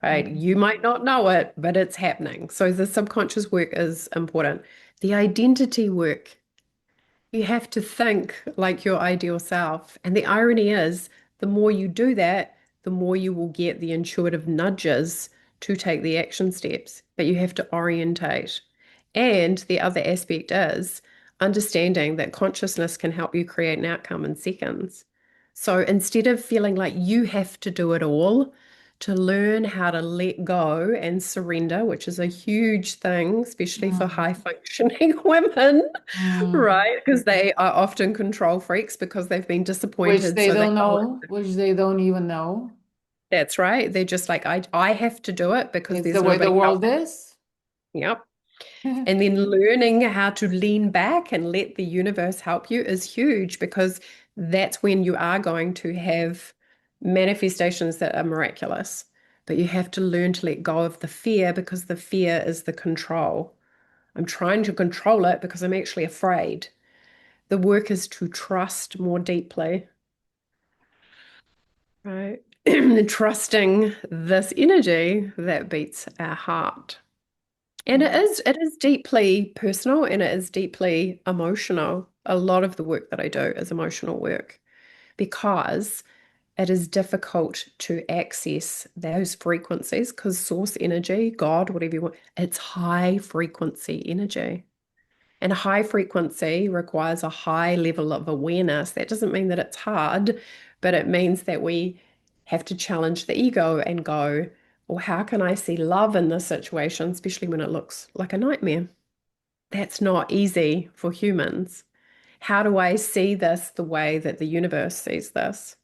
right? You Mhm. might not know it, but it's happening. So the subconscious work is important. The identity work, you have to think like your ideal self. And the irony is, the more you do that, the more you will get the intuitive nudges to take the action steps. But you have to orientate. And the other aspect is understanding that consciousness can help you create an outcome in seconds. So instead of feeling like you have to do it all, to learn how to let go and surrender, which is a huge thing, especially for Mm, high functioning women, mm. right? Because they are often control freaks because they've been Which disappointed. they So they don't go, know, which they don't even know. that's right. They're just like, I have to do it because It's the there's way the nobody else. world is. Yep. And then learning how to lean back and let the universe help you is huge because that's when you are going to have manifestations that are miraculous. But you have to learn to let go of the fear because the fear is the control. I'm trying to control it because I'm actually afraid. The work is to trust more deeply, right? Trusting this energy that beats our heart. And Mm, it is deeply personal and it is deeply emotional. A lot of the work that I do is emotional work because it is difficult to access those frequencies because source energy, God, whatever you want, it's high frequency energy. And high frequency requires a high level of awareness. That doesn't mean that it's hard, but it means that we have to challenge the ego and go, well, how can I see love in this situation, especially when it looks like a nightmare? That's not easy for humans. How do I see this the way that the universe sees this?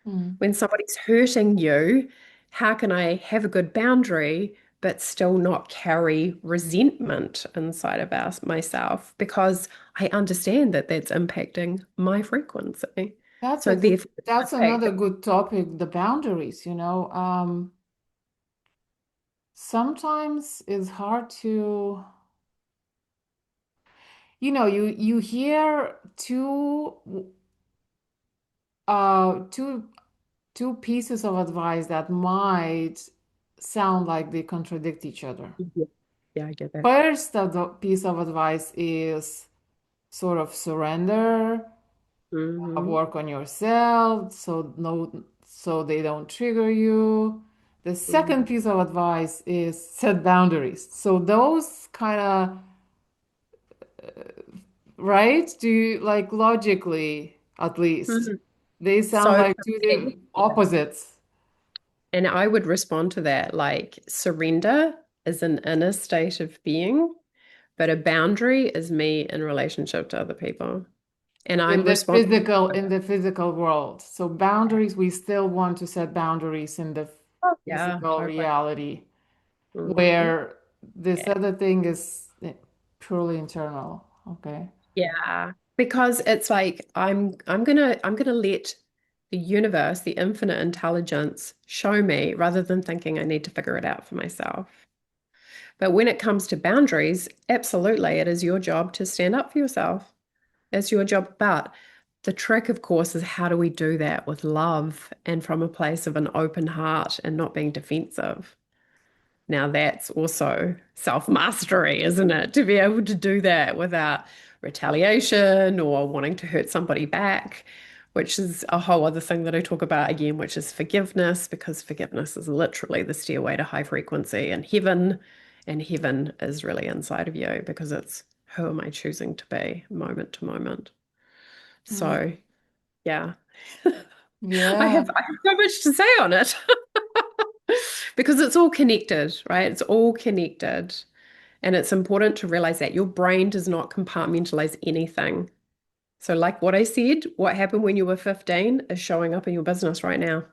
mm. When somebody's hurting you, how can I have a good boundary but still not carry resentment inside of myself? Because I understand that that's impacting my frequency. That's a So good, therefore, it's that's another impacting. good topic, the boundaries, sometimes it's hard to, you hear two two pieces of advice that might sound like they contradict each other. Yeah, yeah, I get that. First, the piece of advice is sort of surrender, Hmm. work on yourself, so they don't trigger you. The second piece of advice is set boundaries. So those kind of, right? Do you like logically, at least, Hmm. they sound So like for two me, opposites. and I would respond to that like surrender is an inner state of being, but a boundary is me in relationship to other people. And I'm responsible. In the physical world. So boundaries, we still want to set boundaries in the Yeah, physical totally. reality, Mhm. where this other thing is purely internal. Okay. Yeah, because it's like I'm gonna let the universe, the infinite intelligence, show me rather than thinking I need to figure it out for myself. But when it comes to boundaries, absolutely, it is your job to stand up for yourself. It's your job. But the trick, of course, is how do we do that with love and from a place of an open heart and not being defensive? Now that's also self-mastery, isn't it? To be able to do that without retaliation or wanting to hurt somebody back, which is a whole other thing that I talk about again, which is forgiveness, because forgiveness is literally the stairway to high frequency and heaven is really inside of you because it's who am I choosing to be moment to moment. Mm. So, yeah. Yeah. I have so much to say on it. Because it's all connected, right? It's all connected. And it's important to realize that your brain does not compartmentalize anything. So, like what I said, what happened when you were 15 is showing up in your business right now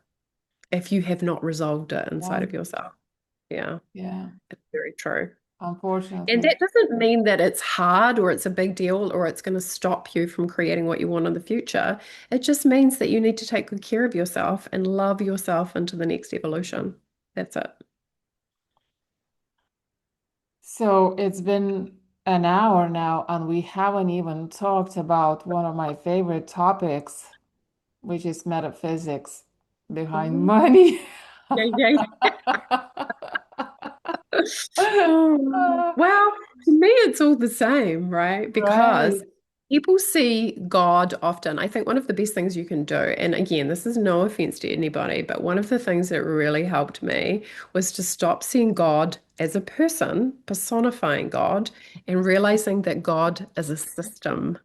if you have not resolved it inside of Right. yourself. Yeah, Yeah. it's very true. And Unfortunately. that doesn't mean that it's hard or it's a big deal or it's going to stop you from creating what you want in the future. It just means that you need to take good care of yourself and love yourself into the next evolution. That's it. So it's been an hour now, and we haven't even talked about one of my favorite topics, which is metaphysics behind Mhm. money. Yeah, yeah, Oh, well, to me, it's all the same, right? Because Right. people see God often. I think one of the best things you can do, and again, this is no offense to anybody, but one of the things that really helped me was to stop seeing God as a person, personifying God, and realizing that God is a system.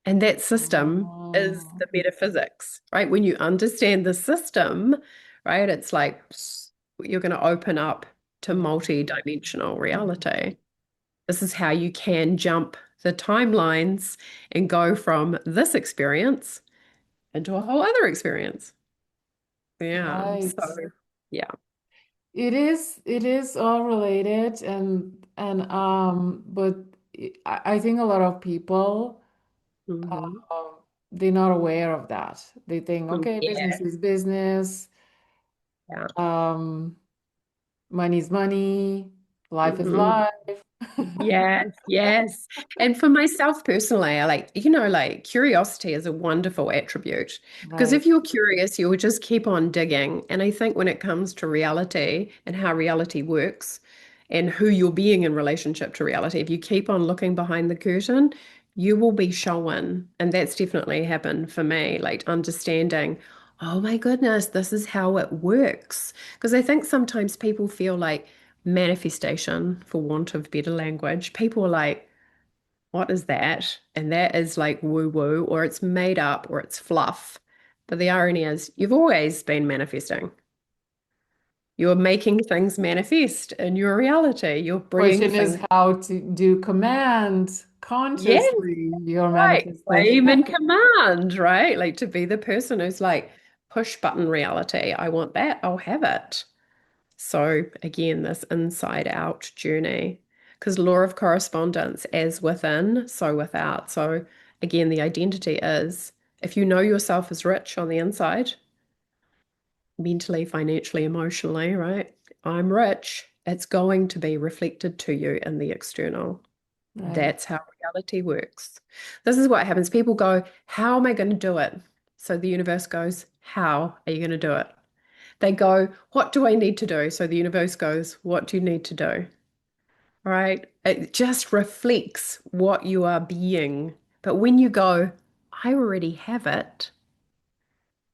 And that system is Oh, the metaphysics, right? When you understand the system, right, it's like you're going to open up to yeah. multi-dimensional reality. This is how you can jump the timelines and go from this experience into a whole other experience. Yeah. Right. So, yeah. It is all related, but I think a lot of people Hmm. they're not aware of that. They think, okay, business Yeah. is business, Yeah. um, money is money, life is Mhm. life. Yes, yes. And for myself personally, I like, like curiosity is a wonderful attribute because Right, if you're curious, you'll just keep on digging. And I think when it comes to reality and how reality works and who you're being in relationship to reality, if you keep on looking behind the curtain, you will be shown. And that's definitely happened for me, like understanding, oh my goodness, this is how it works. Because I think sometimes people feel like, manifestation, for want of better language, people are like, what is that? And that is like woo woo, or it's made up, or it's fluff. But the irony is, you've always been manifesting. You're making things manifest in your reality. You're bringing question is things. how to do command Yes, consciously your right. manifestation. Claim and command, right? Like to be the person who's like, push button reality. I want that. I'll have it. So again, this inside out journey, because law of correspondence, as within, so without. So again, the identity is if you know yourself as rich on the inside, mentally, financially, emotionally, right? I'm rich. It's going to be reflected to you in the external. Right, That's how reality works. This is what happens. People go, how am I going to do it? So the universe goes, how are you going to do it? They go, what do I need to do? So the universe goes, what do you need to do? Right? It just reflects what you are being. But when you go, I already have it,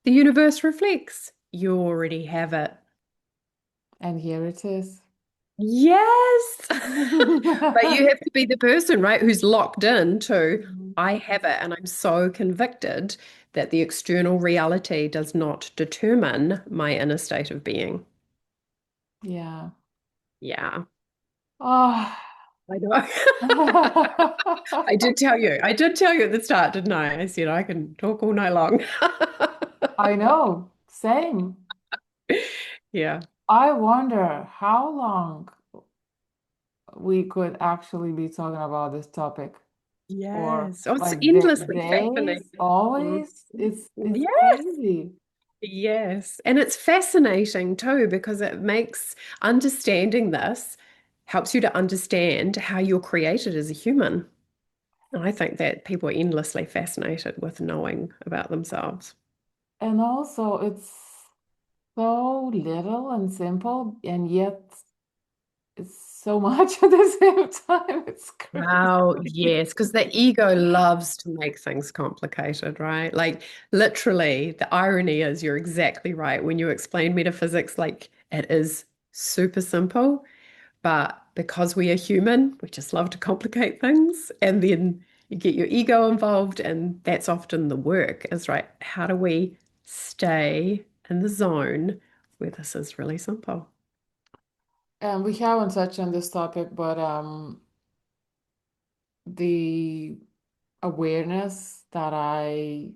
the universe reflects, you already have it. and here it is. Yes. But you have to be the person, right, who's locked in to, Mhm. I have it. And I'm so convicted that the external reality does not determine my inner state of being. Yeah. Yeah. Oh. I know. I did tell you. I did tell you at the start, didn't I? I said I can talk all night long. I know. Same. Yeah. I wonder how long we could actually be talking about this topic, or Yes. Oh, it's like endlessly days, fascinating. Mhm. always. It's Yes. crazy. Yes. And it's fascinating too, because it makes understanding this helps you to understand how you're created as a human. And I think that people are endlessly fascinated with knowing about themselves. And also, it's so little and simple, and yet it's so much at the same time. It's Wow, crazy. yes, because the ego loves to make things complicated, right? Like literally, the irony is you're exactly right. When you explain metaphysics, like it is super simple, but because we are human, we just love to complicate things. And then you get your ego involved, and that's often the work, is right. How do we stay in the zone where this is really simple? And we haven't touched on this topic, but the awareness that I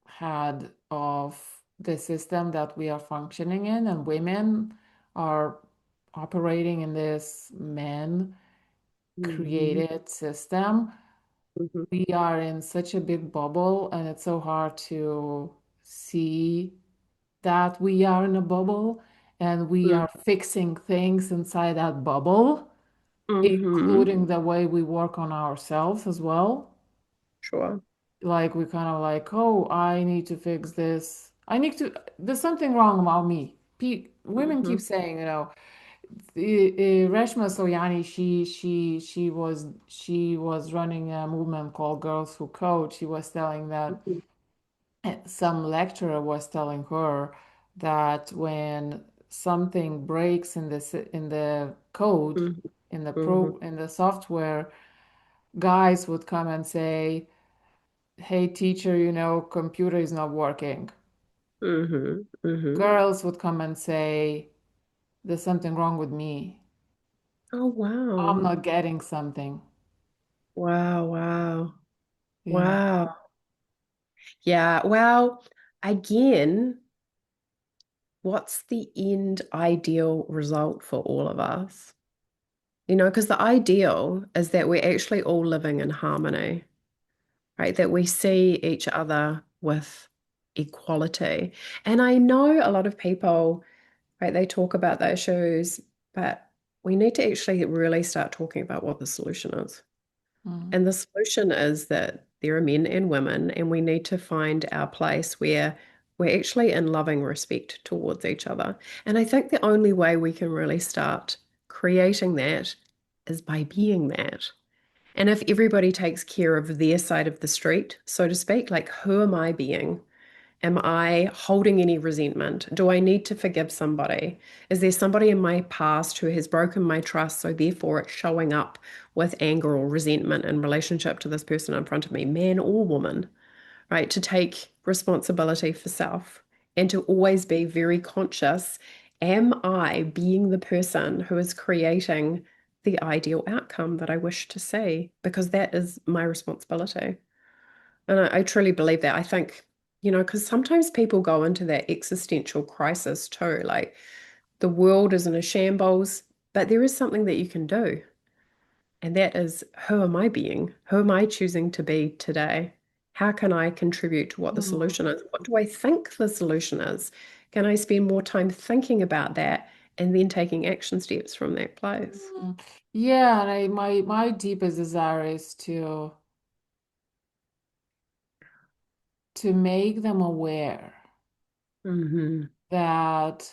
had of the system that we are functioning in, and women are operating in this men Mhm. created system. Mhm. We are in such a big bubble, and it's so hard to see that we are in a bubble and we Mhm. are fixing things inside that bubble, Mhm. including the way we work on ourselves as well. Sure. Like we kind of like, oh, I need to fix this. There's something wrong about me. Women keep Mhm. saying, Reshma Soyani, she was running a movement called Girls Who Code. She was telling that Mhm. some lecturer was telling her that when something breaks in the code, Mhm. Mhm. in the software, guys would come and say, "Hey teacher, computer is not working." Mhm. Mhm. Girls would come and say, "There's something wrong with me. Oh, I'm wow. not getting something." Wow, wow. Yeah. Wow. Yeah, well, again, what's the end ideal result for all of us? Because the ideal is that we're actually all living in harmony, right? That we see each other with equality. And I know a lot of people, right, they talk about the issues, but we need to actually really start talking about what the solution is. Mm. And the solution is that there are men and women, and we need to find our place where we're actually in loving respect towards each other. And I think the only way we can really start creating that is by being that. And if everybody takes care of their side of the street, so to speak, like who am I being? Am I holding any resentment? Do I need to forgive somebody? Is there somebody in my past who has broken my trust, so therefore it's showing up with anger or resentment in relationship to this person in front of me, man or woman, right? To take responsibility for self and to always be very conscious. Am I being the person who is creating the ideal outcome that I wish to see? Because that is my responsibility. And I truly believe that. I think, because sometimes people go into that existential crisis too. Like the world is in a shambles, but there is something that you can do. And that is, who am I being? Who am I choosing to be today? How can I contribute to what the Mm. solution is? What do I think the solution is? Can I spend more time thinking about that and then taking action steps from that place? Mm. Yeah, and my deepest desire is to make them aware Hmm. that,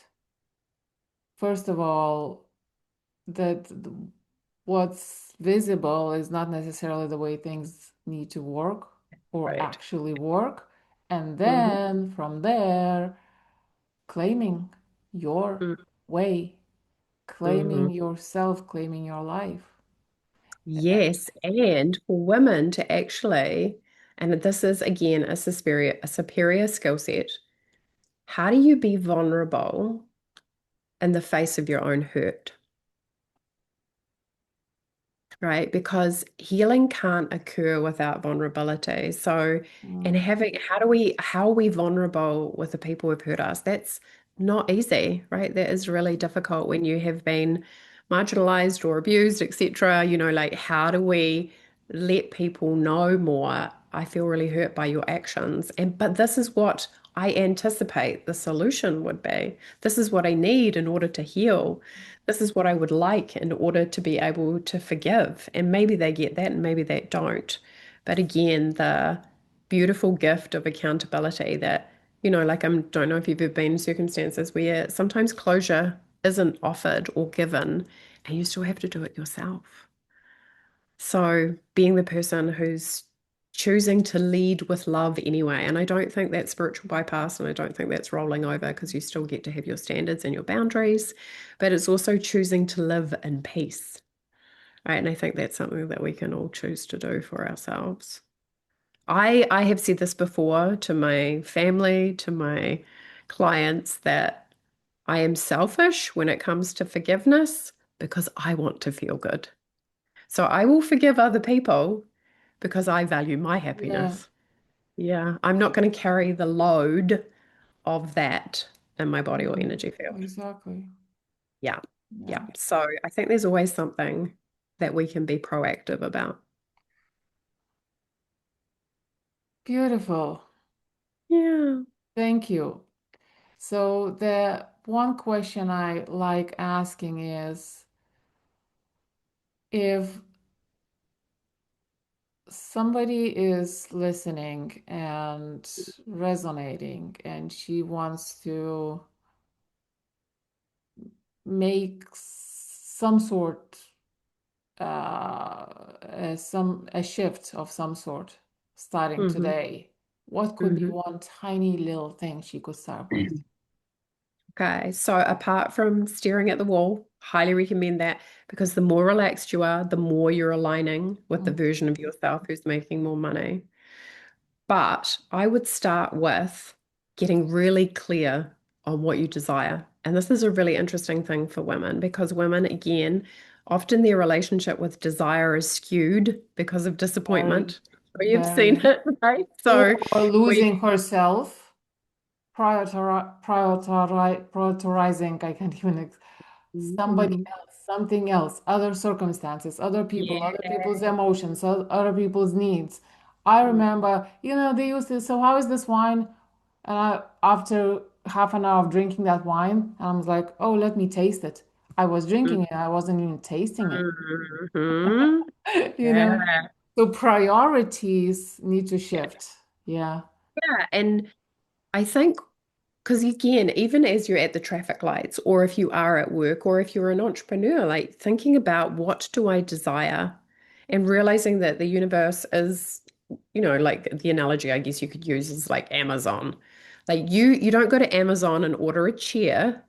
first of all, that what's visible is not necessarily the way things need to work or Right. actually work. And Hmm. then from there, claiming your way, claiming Hmm. yourself, claiming your life. Yes, and for women to actually, and this is again a superior skill set. How do you be vulnerable in the face of your own hurt? Right? Because healing can't occur without vulnerability. So, and Mm. having, how are we vulnerable with the people who've hurt us? That's not easy, right? That is really difficult when you have been marginalized or abused, etc. Like how do we let people know more? I feel really hurt by your actions. But this is what I anticipate the solution would be. This is what I need in order to heal. This is what I would like in order to be able to forgive. And maybe they get that and maybe they don't. But again, the beautiful gift of accountability that, like I don't know if you've ever been in circumstances where sometimes closure isn't offered or given, and you still have to do it yourself. So being the person who's choosing to lead with love anyway. And I don't think that's spiritual bypass, and I don't think that's rolling over because you still get to have your standards and your boundaries, but it's also choosing to live in peace, right? And I think that's something that we can all choose to do for ourselves. I have said this before to my family, to my clients, that I am selfish when it comes to forgiveness because I want to feel good. So I will forgive other people because I value my Yeah. happiness. Yeah, I'm not going to carry the load of that in my body or Mhm. energy field. Exactly. Yeah. Yeah. Yeah. So I think there's always something that we can be proactive about. Beautiful. Yeah. Thank you. So the one question I like asking is if somebody is listening and resonating and she wants to make some sort a shift of some sort starting Hmm. today, what could be Hmm. one tiny little thing she could start with? Okay. So apart from staring at the wall, highly recommend that because the more relaxed you are, the more you're aligning with the Mm, version of yourself who's making more money. But I would start with getting really clear on what you desire. And this is a really interesting thing for women because women, again, often their relationship with desire is skewed because of very, disappointment. Or you've seen very. it, right? So Or we, losing herself, prioritizing, I can't even somebody Mhm. else, something else, other circumstances, other people, Yeah. other people's emotions, other people's needs. I remember, they used to, so how is this wine? And after half an hour of drinking that wine, I was like, oh, let me taste it. I was drinking it, I wasn't even tasting it, Mhm. you know? Yeah. So priorities need to shift. Yeah. Yeah. And I think because again, even as you're at the traffic lights, or if you are at work, or if you're an entrepreneur, like thinking about what do I desire and realizing that the universe is, like the analogy I guess you could use is like Amazon. Like you don't go to Amazon and order a chair,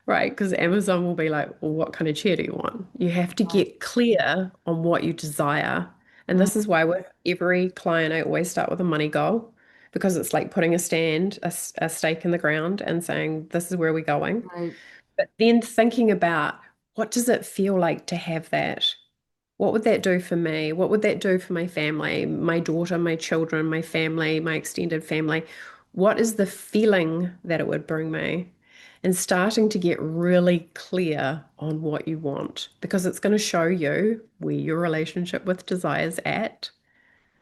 right? Because Amazon will be like, well, what kind of chair do you want? You have to Right. get clear on what you desire. And Mm, this is why with every client, I always start with a money goal because it's like putting a stand, a stake in the ground and saying, this is where we're going. right. But then thinking about what does it feel like to have that? What would that do for me? What would that do for my family, my daughter, my children, my family, my extended family? What is the feeling that it would bring me? And starting to get really clear on what you want because it's going to show you where your relationship with desire is at.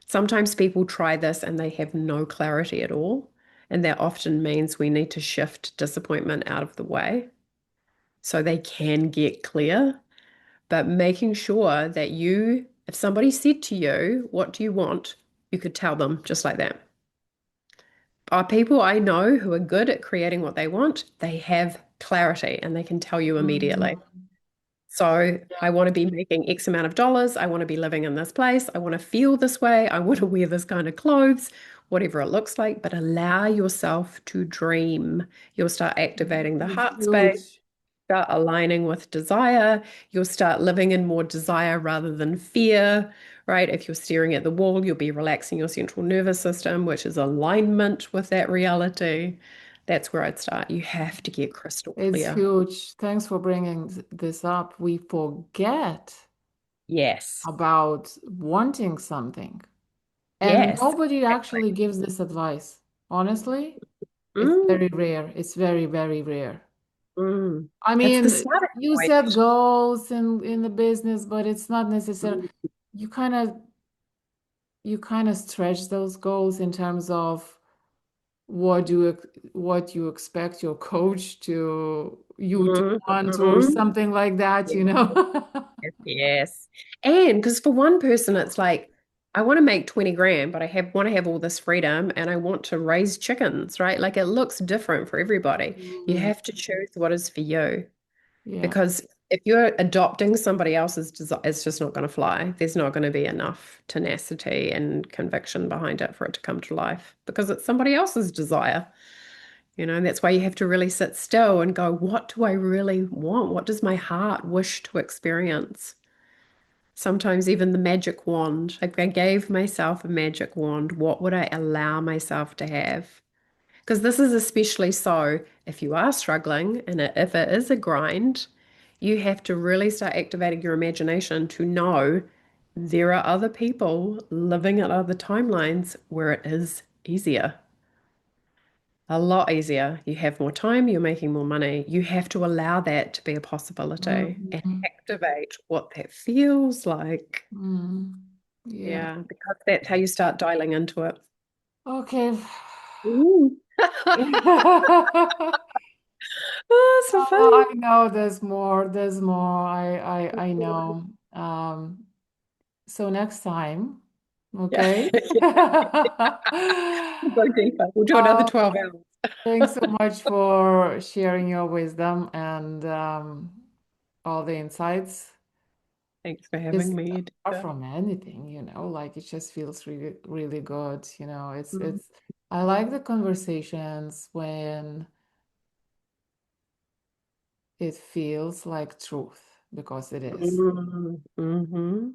Sometimes people try this and they have no clarity at all. And that often means we need to shift disappointment out of the way so they can get clear, but making sure that if somebody said to you, what do you want? You could tell them just like that. Are people I know who are good at creating what they want, they have clarity and they can tell you Mhm. immediately. So Yeah. I want to be making X amount of dollars. I want to be living in this place. I want to feel this way. I want to wear this kind of clothes, whatever it looks like, but allow yourself to dream. You'll start activating the It's heart space, huge. start aligning with desire. You'll start living in more desire rather than fear, right? If you're staring at the wall, you'll be relaxing your central nervous system, which is alignment with that reality. That's where I'd start. You have to get crystal It's clear. huge. Thanks for bringing this up. We forget Yes. about wanting something, and Yes. nobody Exactly. actually gives this advice. Honestly, it's Mm, very rare. It's very, very rare. mm. I It's the mean, starting you point. set goals in the business, but it's not necessary. Mm, You kind of you kind of stretch those goals in terms of what you expect your coach to mm, want or mm. something like that, Yes, you know? yes. And because for one person, it's like, I want to make 20 grand, but want to have all this freedom and I want to raise chickens, right? Like it looks different for everybody. You Mm, have to choose what is for you. yeah, Because if you're adopting somebody else's desire, it's just not going to fly. There's not going to be enough tenacity and conviction behind it for it to come to life because it's somebody else's desire. And that's why you have to really sit still and go, what do I really want? What does my heart wish to experience? Sometimes even the magic wand. Like I gave myself a magic wand. What would I allow myself to have? Because this is especially so if you are struggling and if it is a grind, you have to really start activating your imagination to know there are other people living at other timelines where it is easier. A lot easier. You have more time, you're making more money. You have to allow that to be a possibility and Mhm. activate what that feels like. Mm. Yeah. Yeah, because that's how you start dialing into it. Okay. Ooh. Oh, so I funny. know there's more. There's more. I know. So next time, okay? We'll go deeper. We'll do another Um, 12 hours. Thanks so much for sharing your wisdom and all the insights. Thanks for having Just me, apart Dita. from anything, like it just feels really, really good. It's Mm, it's I like the conversations when it feels like truth because it is. hmm.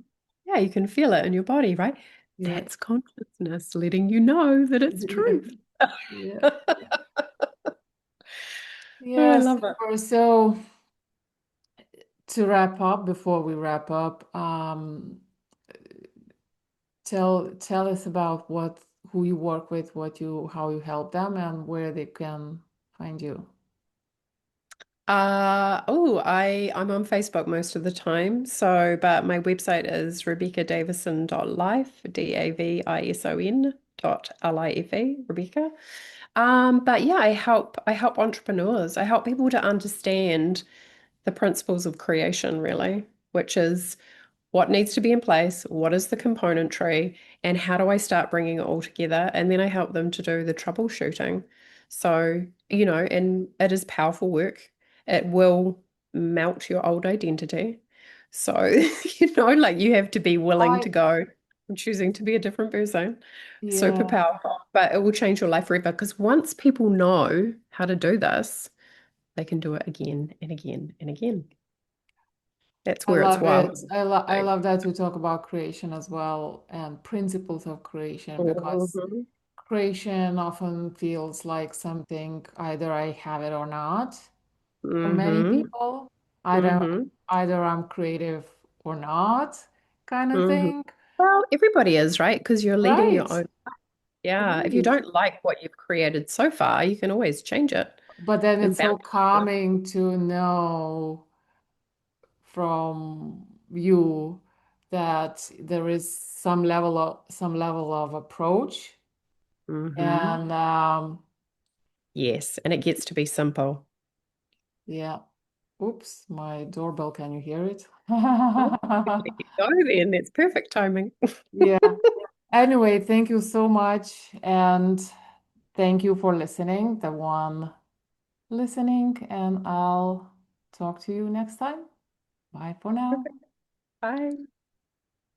Yeah, you can feel it in your body, right? Yeah. That's consciousness letting you know that it's truth. Yeah. Oh, I Yeah, love it. super. So to wrap up, before we wrap up, tell us about who you work with, how you help them, and where they can find you. I'm on Facebook most of the time. So, but my website is rebeccadavison.life, Davison.life, Rebecca. But yeah, I help entrepreneurs. I help people to understand the principles of creation, really, which is what needs to be in place, what is the componentry, and how do I start bringing it all together? And then I help them to do the troubleshooting. So, and it is powerful work. It will melt your old identity. So, like you have to be willing I to go, I'm choosing to be a different person. Super Yeah, powerful, but it will change your life forever because once people know how to do this, they can do it again and again and again. That's I where it's love wild. it. I love that we talk about creation as well and principles of creation because Mhm. creation often feels like something either I have it or not. For many Mm-hmm. people, either Mm-hmm. either I'm creative or not, kind of Mm-hmm. thing. Well, everybody is, right? Because you're leading your Right. own. Yeah. If you Right. don't like what you've created so far, you can always change it But then and it's so bounce. calming to know from you that there is some level of approach Mm-hmm. and Yes. And it gets to be simple. yeah. Oops, my doorbell, can you hear it? Oh, let you go then. That's perfect timing. Yeah. Anyway, thank you so much and thank you for listening, the one listening, and I'll talk to you next time. Bye for now. Bye.